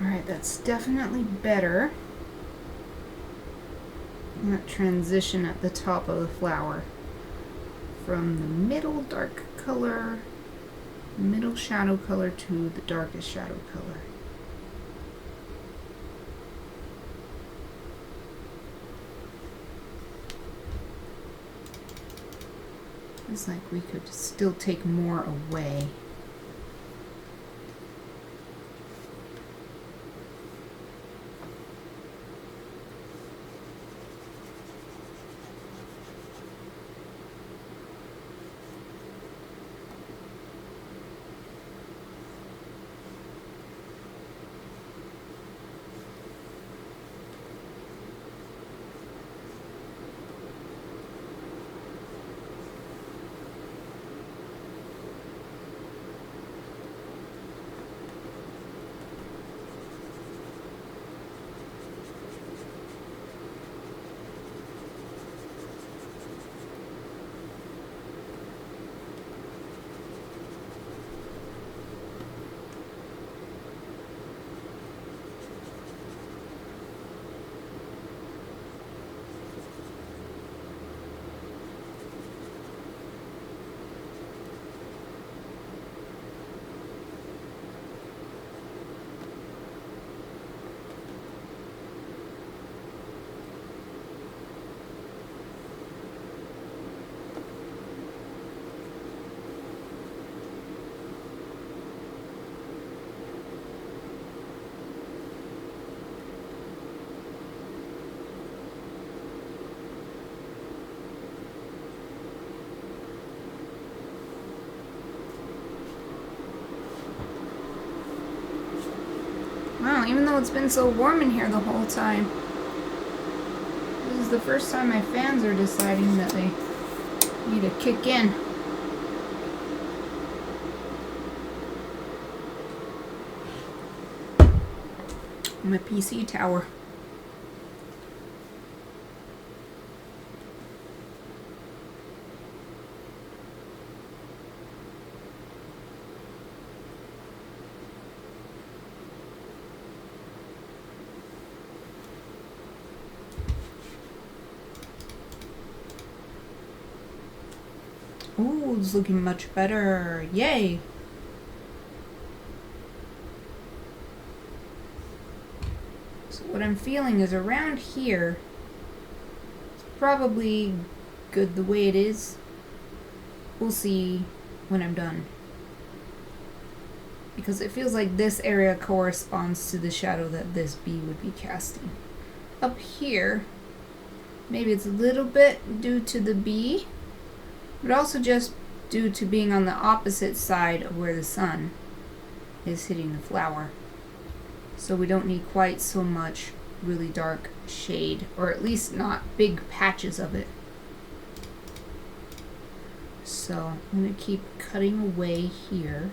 Alright, that's definitely better. That transition at the top of the flower from the middle dark color, middle shadow color to the darkest shadow color. It's like we could still take more away. Wow, even though it's been so warm in here the whole time. This is the first time my fans are deciding that they need to kick in. My PC tower. Ooh, it's looking much better. Yay! So what I'm feeling is around here, it's probably good the way it is. We'll see when I'm done. Because it feels like this area corresponds to the shadow that this bee would be casting. Up here, maybe it's a little bit due to the bee, but also just due to being on the opposite side of where the sun is hitting the flower. So we don't need quite so much really dark shade, or at least not big patches of it. So I'm going to keep cutting away here.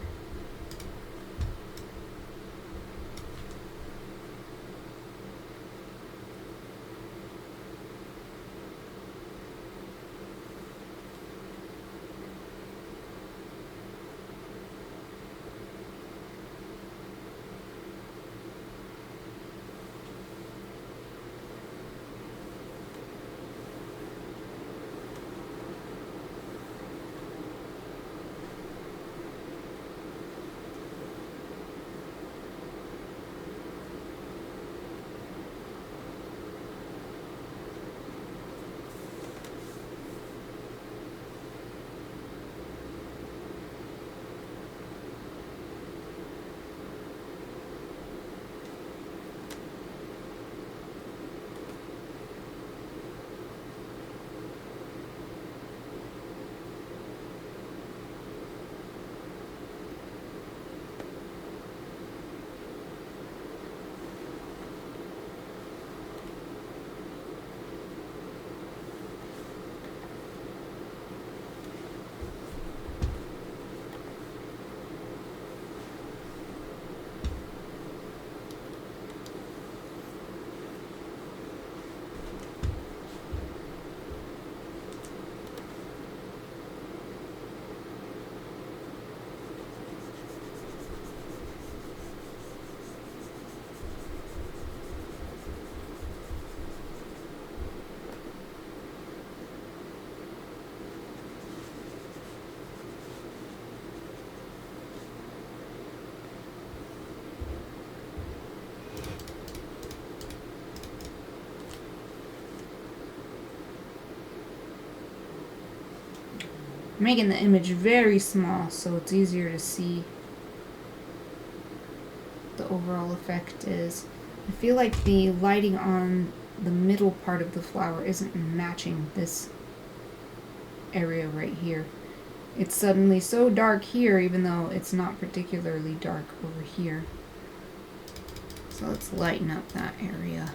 I'm making the image very small so it's easier to see what the overall effect is. I feel like the lighting on the middle part of the flower isn't matching this area right here. It's suddenly so dark here even though it's not particularly dark over here. So let's lighten up that area.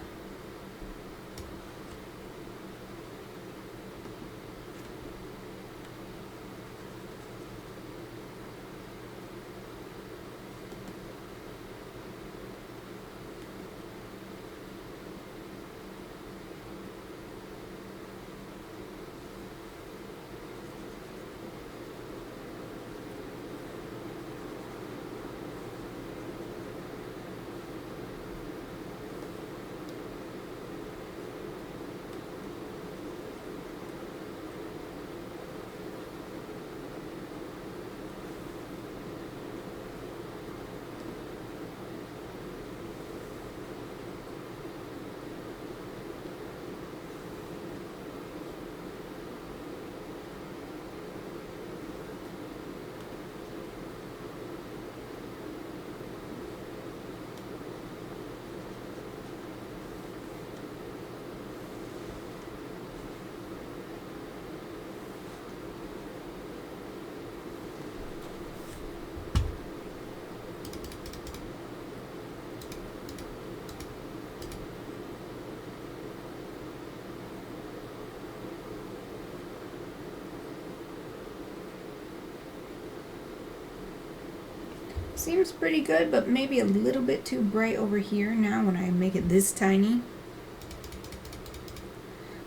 Seems pretty good, but maybe a little bit too bright over here now when I make it this tiny.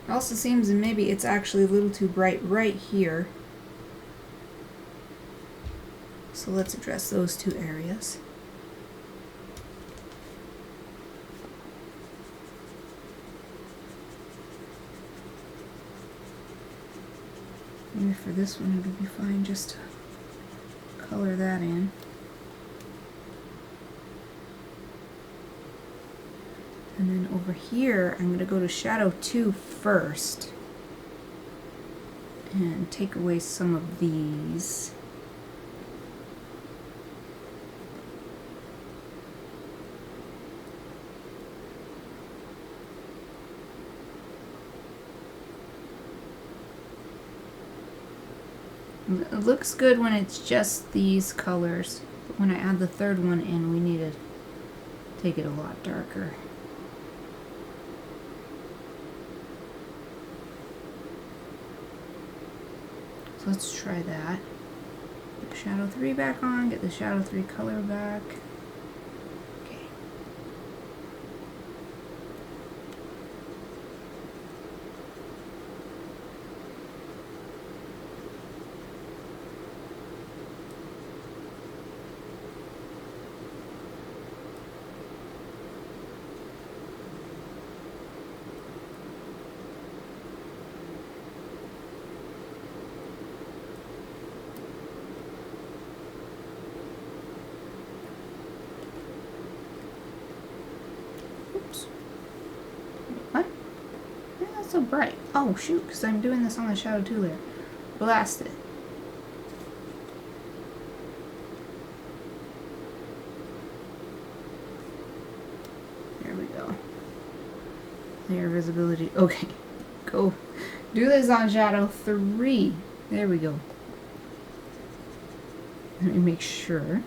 It also seems maybe it's actually a little too bright right here. So let's address those two areas. Maybe for this one it would be fine just to color that in. And then over here, I'm going to go to shadow 2 first and take away some of these. It looks good when it's just these colors, but when I add the third one in, we need to take it a lot darker. So let's try that. Put shadow 3 back on, get the shadow 3 color back. Okay. What? Why is that so bright? Oh shoot, because I'm doing this on the shadow 2 layer. Blast it. There we go. Layer visibility. Okay. Go. Do this on shadow 3. There we go. Let me make sure.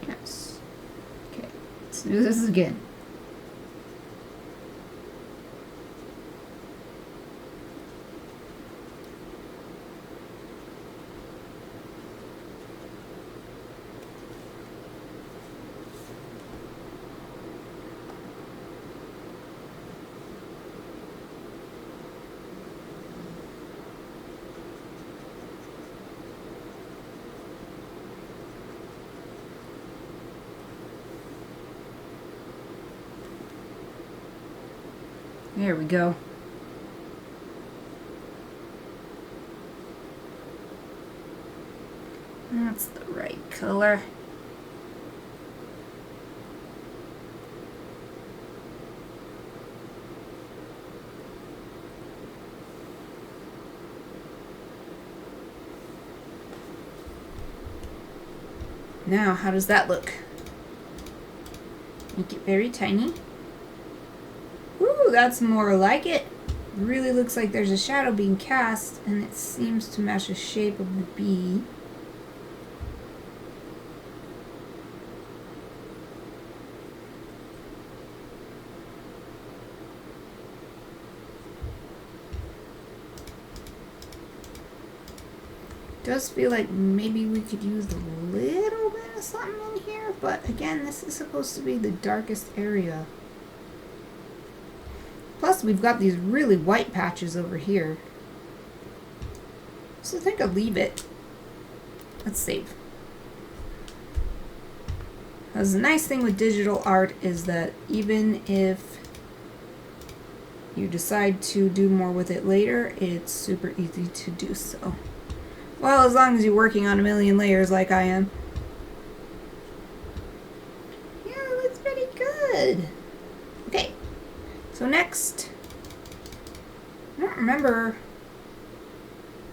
Yes. Okay. Let's do this again. There we go. That's the right color. Now, how does that look? Make it very tiny. Ooh, that's more like it. Really looks like there's a shadow being cast, and it seems to match the shape of the bee. Does feel like maybe we could use a little bit of something in here, but again, this is supposed to be the darkest area. Plus, we've got these really white patches over here. So I think I'll leave it. Let's save. Because the nice thing with digital art is that even if you decide to do more with it later, it's super easy to do so. Well, as long as you're working on a million layers like I am. Yeah, it looks pretty good. Okay, so next, I don't remember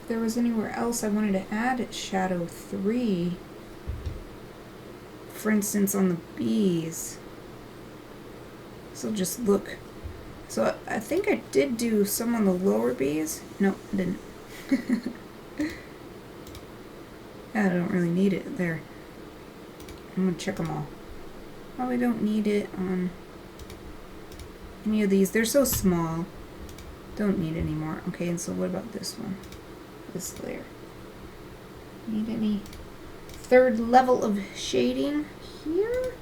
if there was anywhere else I wanted to add shadow 3. For instance, on the bees. So just look. So I think I did do some on the lower bees. No, I didn't. I don't really need it there. I'm gonna check them all. Probably don't need it on any of these. They're so small. Don't need any more. Okay, and so what about this one? This layer. Need any third level of shading here?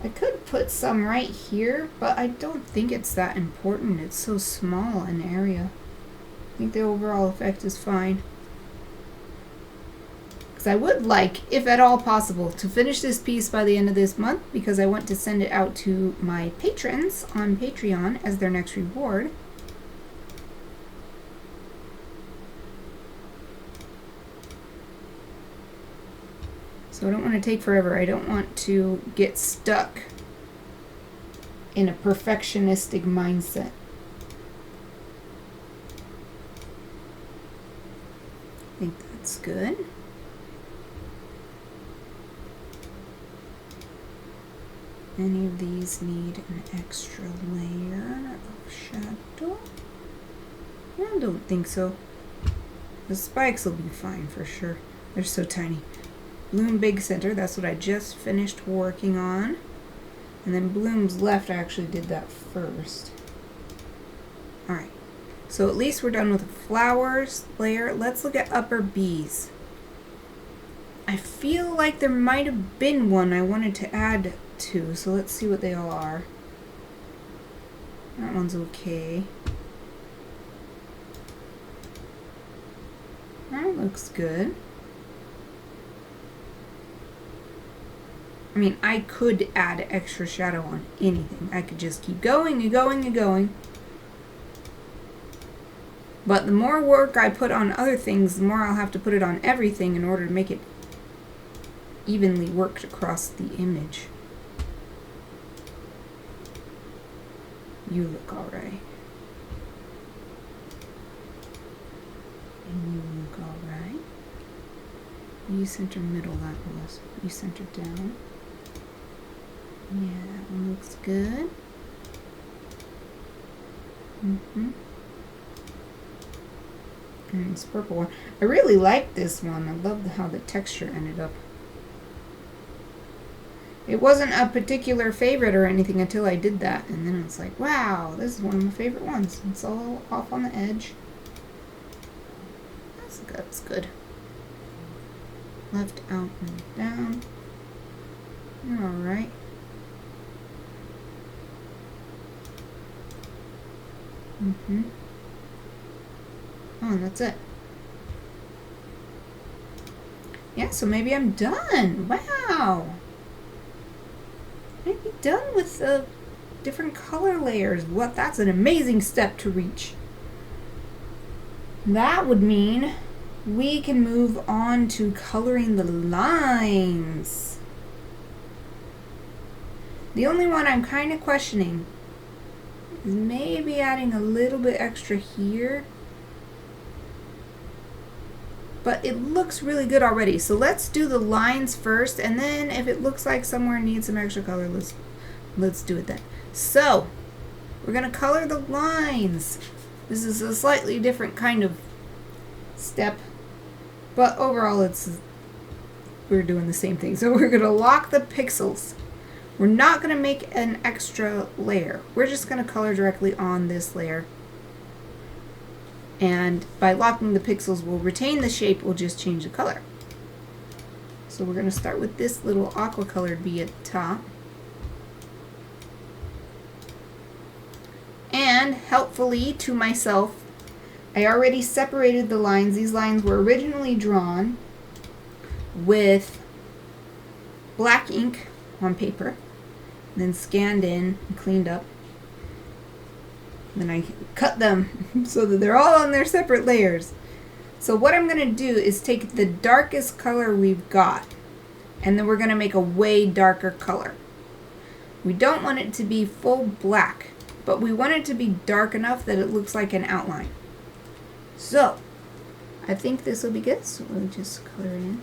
I could put some right here, but I don't think it's that important. It's so small an area. I think the overall effect is fine. because I would like, if at all possible, to finish this piece by the end of this month, because I want to send it out to my patrons on Patreon as their next reward. So I don't want to take forever. I don't want to get stuck in a perfectionistic mindset. I think that's good. Any of these need an extra layer of shadow? I don't think so. The spikes will be fine for sure. They're so tiny. Bloom Big Center, that's what I just finished working on. And then Bloom's Left, I actually did that first. Alright, so at least we're done with the flowers layer. Let's look at upper B's. I feel like there might have been one I wanted to add to, so let's see what they all are. That one's okay. That looks good. I mean, I could add extra shadow on anything. I could just keep going and going and going. But the more work I put on other things, the more I'll have to put it on everything in order to make it evenly worked across the image. You look alright. And you look alright. You center middle, that was. You center down. Yeah, that one looks good. And this purple one. I really like this one. I love how the texture ended up. It wasn't a particular favorite or anything until I did that. And then it's like, wow, this is one of my favorite ones. It's all off on the edge. That's good. Left, out, and down. You're alright. Oh, and that's it. Yeah, so maybe I'm done. Wow. Maybe done with the different color layers. What? That's an amazing step to reach. That would mean we can move on to coloring the lines. The only one I'm kind of questioning is maybe adding a little bit extra here. But it looks really good already. So let's do the lines first, and then if it looks like somewhere needs some extra color, let's do it then. So we're gonna color the lines. This is a slightly different kind of step, but overall we're doing the same thing. So we're gonna lock the pixels. We're not gonna make an extra layer. We're just gonna color directly on this layer. And by locking the pixels, we'll retain the shape, we'll just change the color. So we're going to start with this little aqua colored bee at the top. And helpfully to myself, I already separated the lines. These lines were originally drawn with black ink on paper, then scanned in and cleaned up. Then I cut them so that they're all on their separate layers. So what I'm going to do is take the darkest color we've got, and then we're going to make a way darker color. We don't want it to be full black, but we want it to be dark enough that it looks like an outline. So I think this will be good, so we'll just color it in.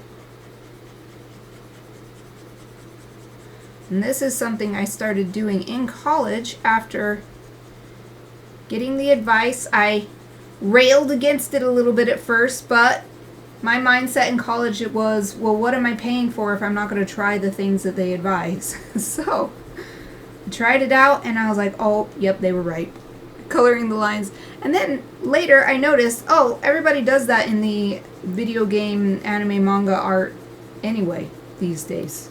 And this is something I started doing in college after getting the advice. I railed against it a little bit at first, but my mindset in college, it was, well, what am I paying for if I'm not going to try the things that they advise? So I tried it out, and I was like, oh, yep, they were right. Coloring the lines. And then later I noticed, oh, everybody does that in the video game, anime, manga art anyway these days.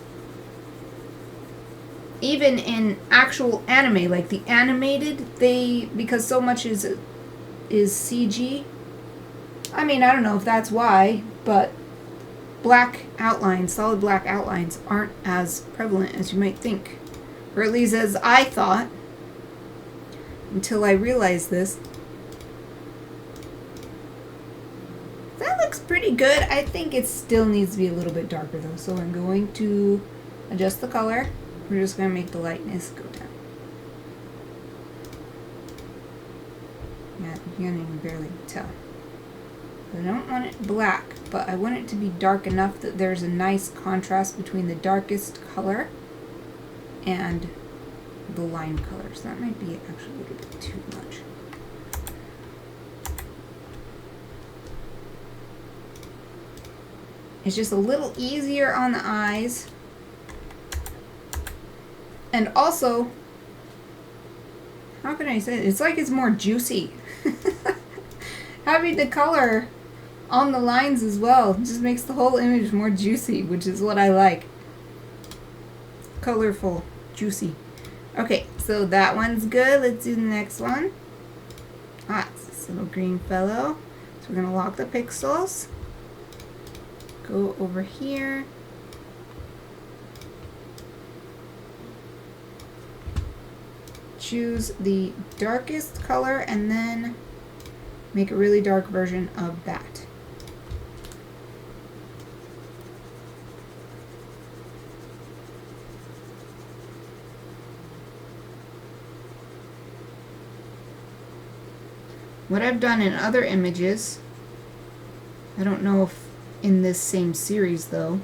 Even in actual anime, like the animated, because so much is CG. I mean, I don't know if that's why, but black outlines, solid black outlines, aren't as prevalent as you might think. Or at least as I thought, until I realized this. That looks pretty good. I think it still needs to be a little bit darker though. So I'm going to adjust the color. We're just going to make the lightness go down. Yeah, you can't even barely tell. I don't want it black, but I want it to be dark enough that there's a nice contrast between the darkest color and the line colors. That might be actually a little bit too much. It's just a little easier on the eyes. And also, how can I say it? It's like it's more juicy. Having the color on the lines as well just makes the whole image more juicy, which is what I like. Colorful, juicy. Okay, so that one's good. Let's do the next one. It's this little green fellow. So we're gonna lock the pixels. Go over here. Choose the darkest color and then make a really dark version of that. What I've done in other images, I don't know if in this same series though,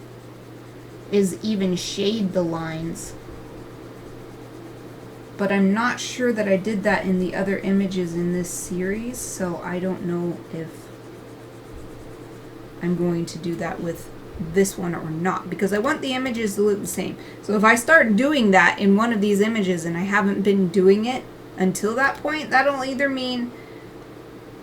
is even shade the lines. But I'm not sure that I did that in the other images in this series, so I don't know if I'm going to do that with this one or not, because I want the images to look the same. So if I start doing that in one of these images and I haven't been doing it until that point, that'll either mean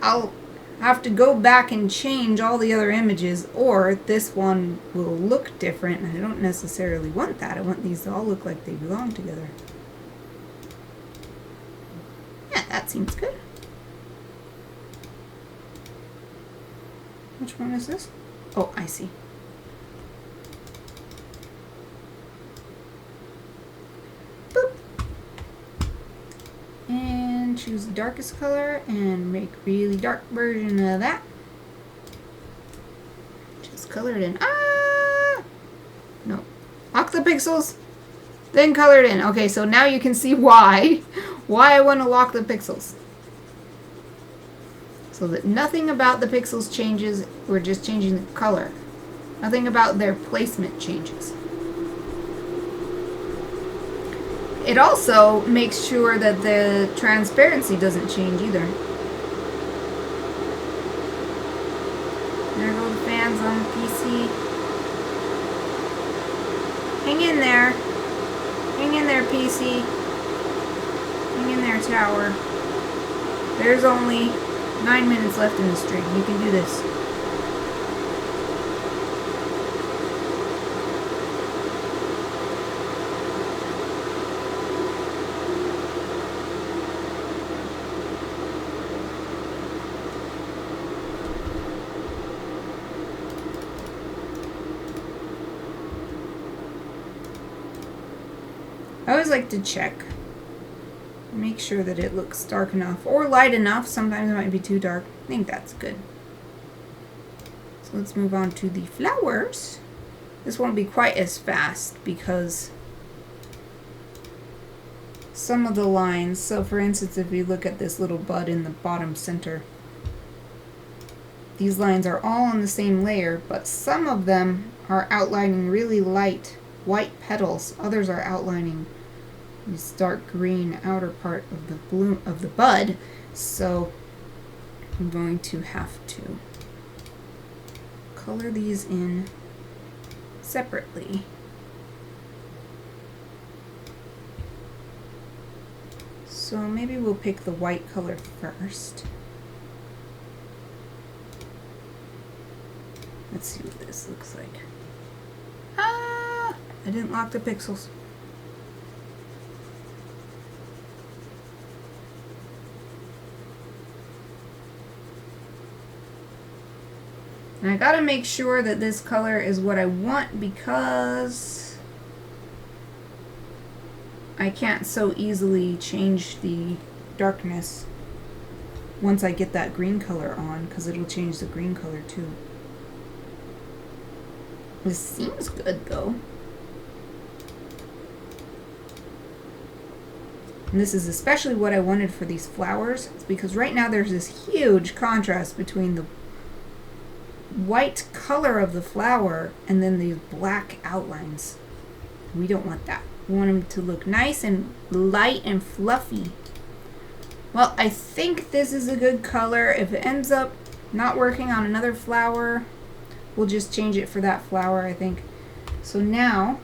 I'll have to go back and change all the other images, or this one will look different, and I don't necessarily want that. I want these to all look like they belong together. Yeah, that seems good. Which one is this? Oh, I see. Boop. And choose the darkest color and make a really dark version of that. Just color it in. No. Lock the pixels, then color it in. Okay, so now you can see why I want to lock the pixels. So that nothing about the pixels changes, we're just changing the color. Nothing about their placement changes. It also makes sure that the transparency doesn't change either. There go the fans on the PC. Hang in there. Hang in there, PC. Hang in there, tower. There's only 9 minutes left in the stream. You can do this. I always like to check. Make sure that it looks dark enough or light enough. Sometimes it might be too dark. I think that's good. So let's move on to the flowers. This won't be quite as fast because some of the lines, so for instance if we look at this little bud in the bottom center, these lines are all on the same layer, but some of them are outlining really light white petals. Others are outlining this dark green outer part of the bloom of the bud. So I'm going to have to color these in separately. So maybe we'll pick the white color first. Let's see what this looks like. I didn't lock the pixels. And I gotta make sure that this color is what I want because I can't so easily change the darkness once I get that green color on, because it'll change the green color too. This seems good though. And this is especially what I wanted for these flowers, because right now there's this huge contrast between the white color of the flower and then these black outlines. We don't want that. We want them to look nice and light and fluffy. Well, I think this is a good color. If it ends up not working on another flower, we'll just change it for that flower, I think. So now,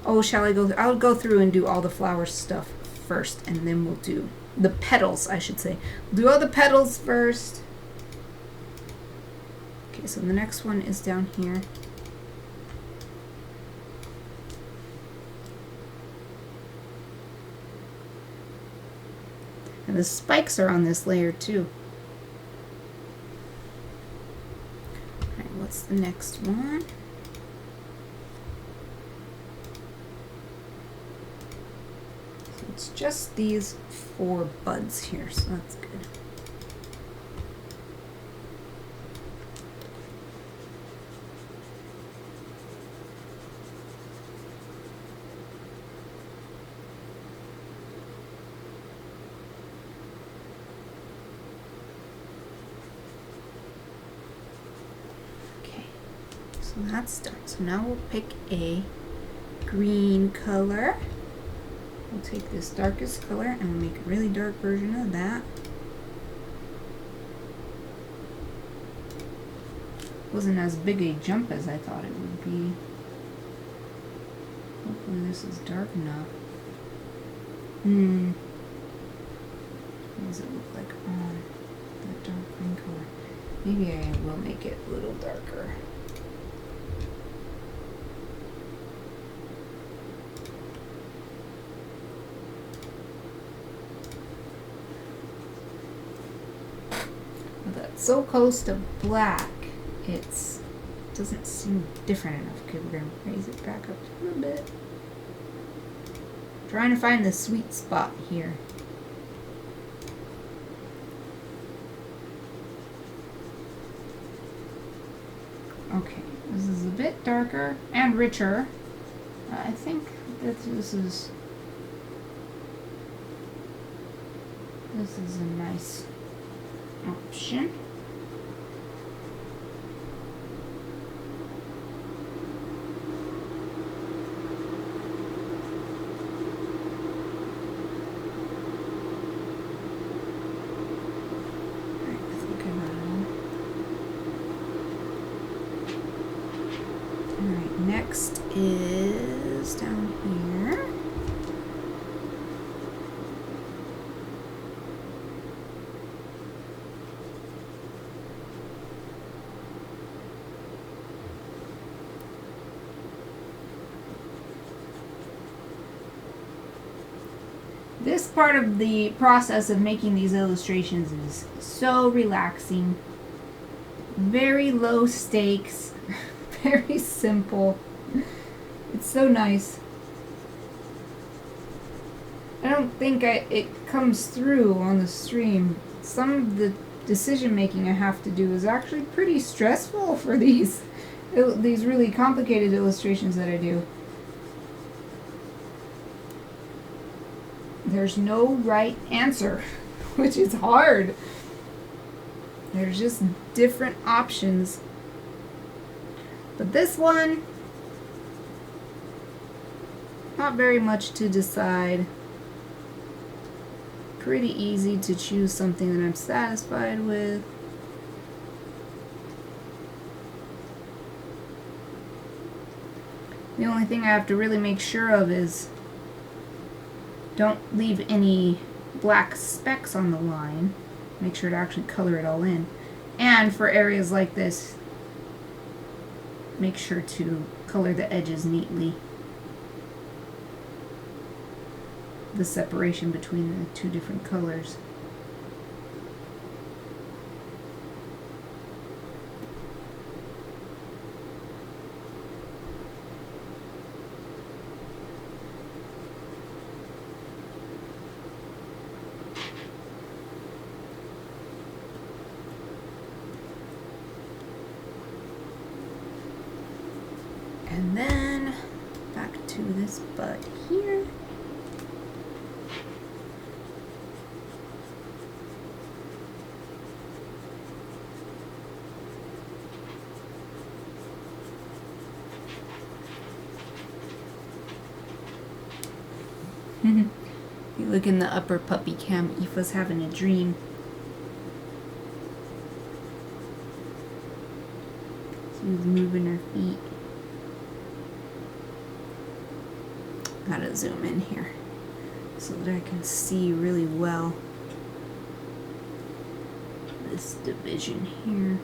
oh, shall I go? I'll go through and do all the flower stuff first, and then we'll do the petals, I should say. Do all the petals first. Okay, so the next one is down here. And the spikes are on this layer too. Alright, what's the next one? So it's just these 4 buds here, so that's good. So that's done. So now we'll pick a green color. We'll take this darkest color and we'll make a really dark version of that. Wasn't as big a jump as I thought it would be. Hopefully this is dark enough. What does it look like on that dark green color? Maybe I will make it a little darker. That's so close to black, it doesn't seem different enough. Okay, we're going to raise it back up a little bit. Trying to find the sweet spot here. Okay, this is a bit darker and richer. I think that this is a nice option. Alright, next is down here. This part of the process of making these illustrations is so relaxing, very low stakes, very simple. It's so nice. I don't think it comes through on the stream. Some of the decision making I have to do is actually pretty stressful for these really complicated illustrations that I do. There's no right answer, which is hard. There's just different options. But this one, not very much to decide. Pretty easy to choose something that I'm satisfied with. The only thing I have to really make sure of is don't leave any black specks on the line. Make sure to actually color it all in. And for areas like this, make sure to color the edges neatly. The separation between the two different colors. And then back to this bud here. You look in the upper puppy cam, Aoife's having a dream. She's moving her feet. Gotta zoom in here so that I can see really well this division here.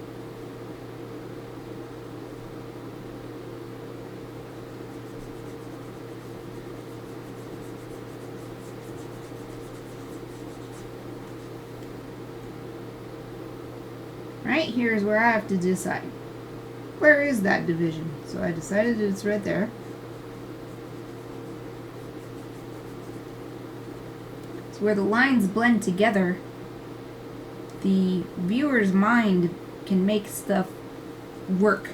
Right here is where I have to decide. Where is that division? So I decided it's right there. So where the lines blend together, the viewer's mind can make stuff work.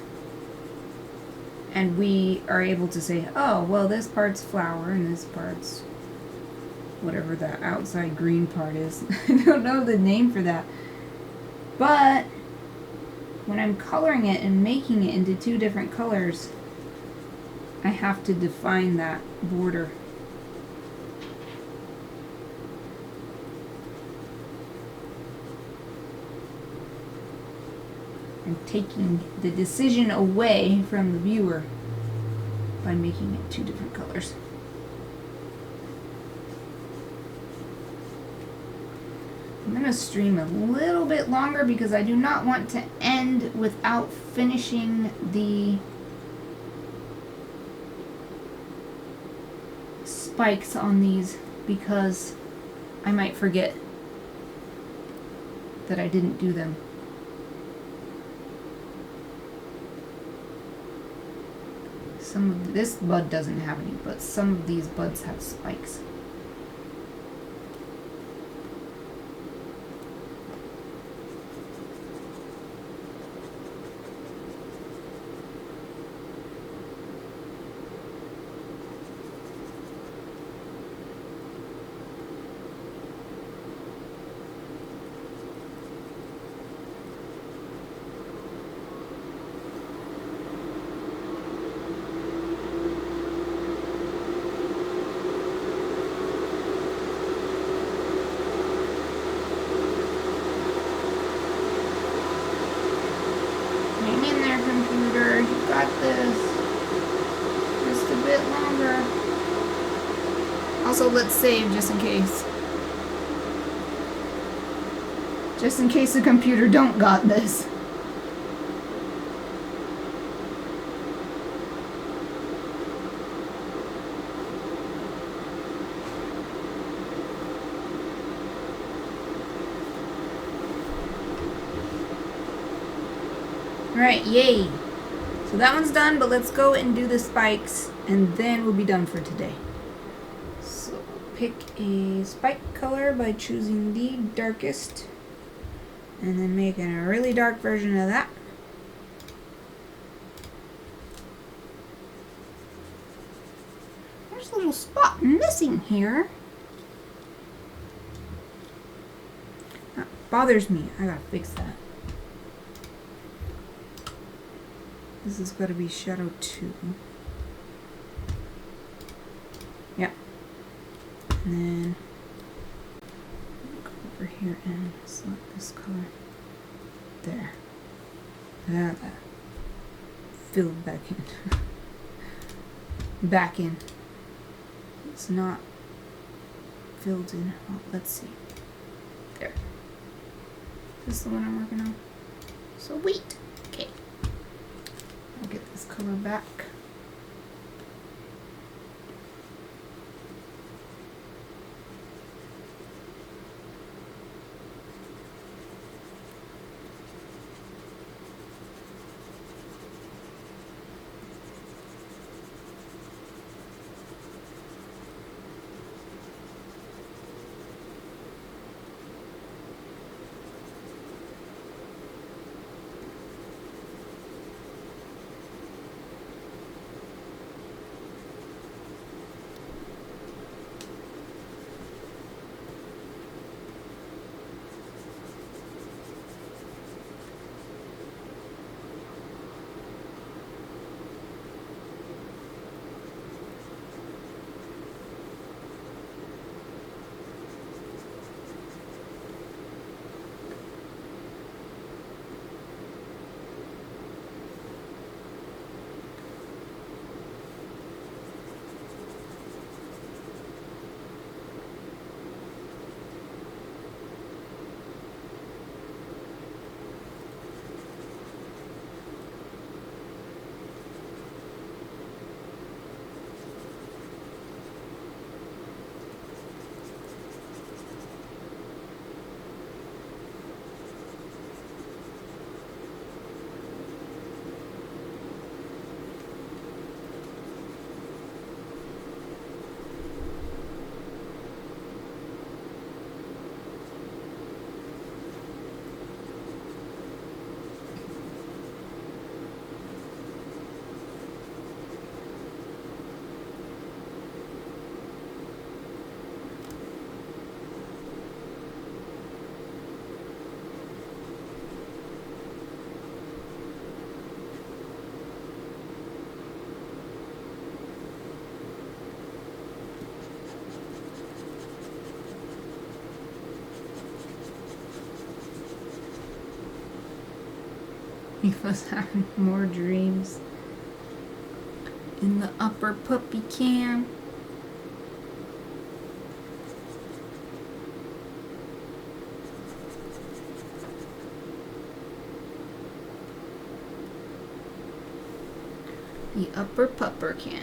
And we are able to say, oh, well, this part's flower and this part's whatever the outside green part is. I don't know the name for that. But when I'm coloring it and making it into two different colors, I have to define that border. I'm taking the decision away from the viewer by making it two different colors. I'm going to stream a little bit longer because I do not want to end without finishing the spikes on these, because I might forget that I didn't do them. Some of this bud doesn't have any, but some of these buds have spikes. Also, let's save just in case. Just in case the computer don't got this. Alright, yay. So that one's done, but let's go and do the spikes, and then we'll be done for today. So pick a spike color by choosing the darkest, and then making a really dark version of that. There's a little spot missing here. That bothers me. I gotta fix that. This has got to be shadow 2. Yeah. And then go over here and select this color. There. That. Fill it back in. Back in. It's not filled in. Oh, let's see. There. This is the one I'm working on. Sweet. Okay. I'll get this color back. leave us having more dreams in the upper puppy can. The upper pupper can.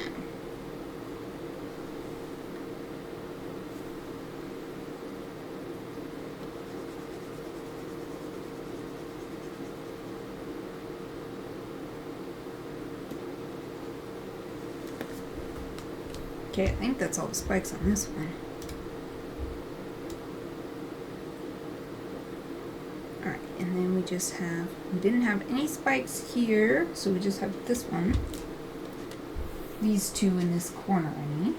Okay, I think that's all the spikes on this one. Alright, and then we didn't have any spikes here, so we just have this one. These two in this corner, I mean.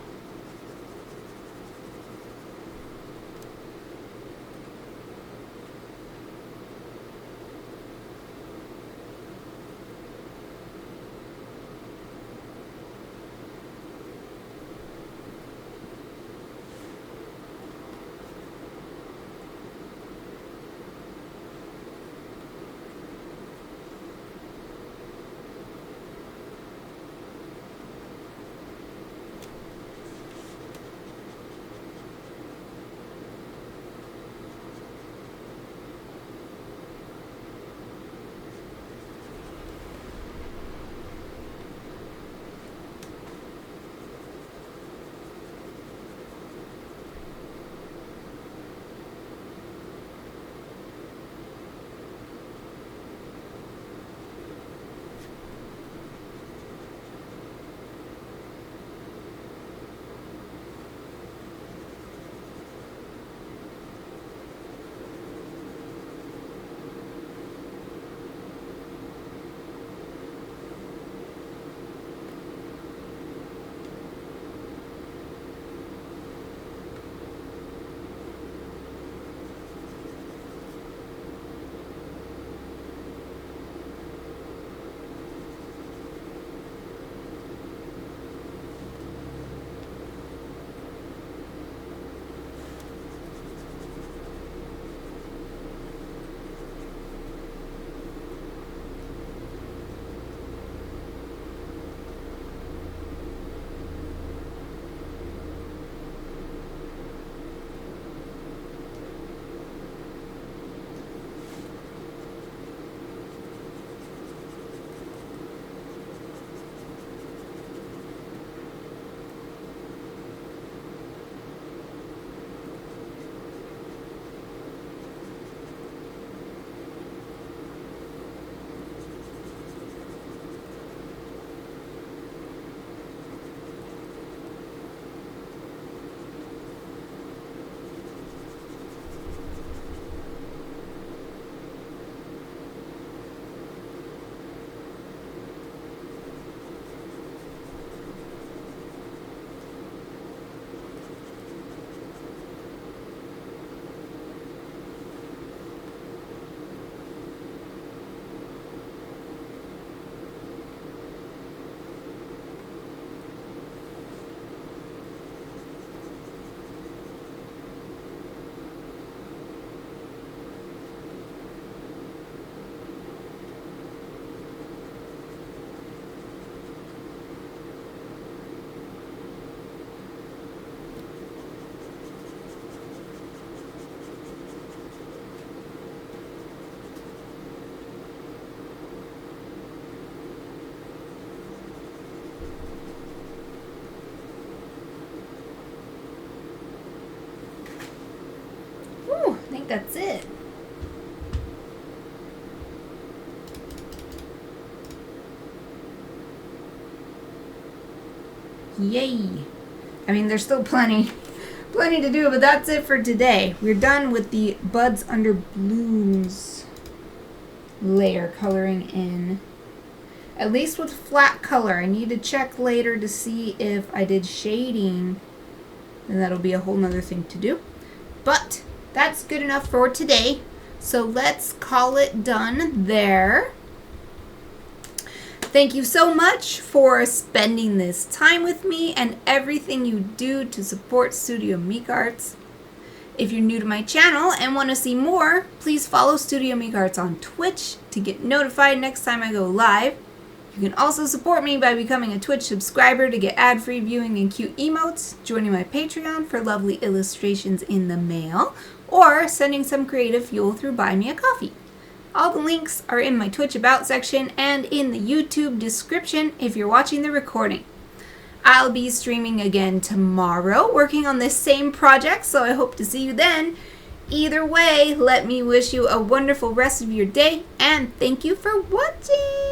I think that's it. Yay! I mean, there's still plenty to do, but that's it for today. We're done with the Buds Under Blooms layer coloring in. At least with flat color. I need to check later to see if I did shading, and that'll be a whole nother thing to do. But that's good enough for today. So let's call it done there. Thank you so much for spending this time with me and everything you do to support Studio Mikarts. If you're new to my channel and want to see more, please follow Studio Mikarts on Twitch to get notified next time I go live. You can also support me by becoming a Twitch subscriber to get ad-free viewing and cute emotes, joining my Patreon for lovely illustrations in the mail, or sending some creative fuel through Buy Me a Coffee. All the links are in my Twitch About section and in the YouTube description if you're watching the recording. I'll be streaming again tomorrow, working on this same project, so I hope to see you then. Either way, let me wish you a wonderful rest of your day, and thank you for watching!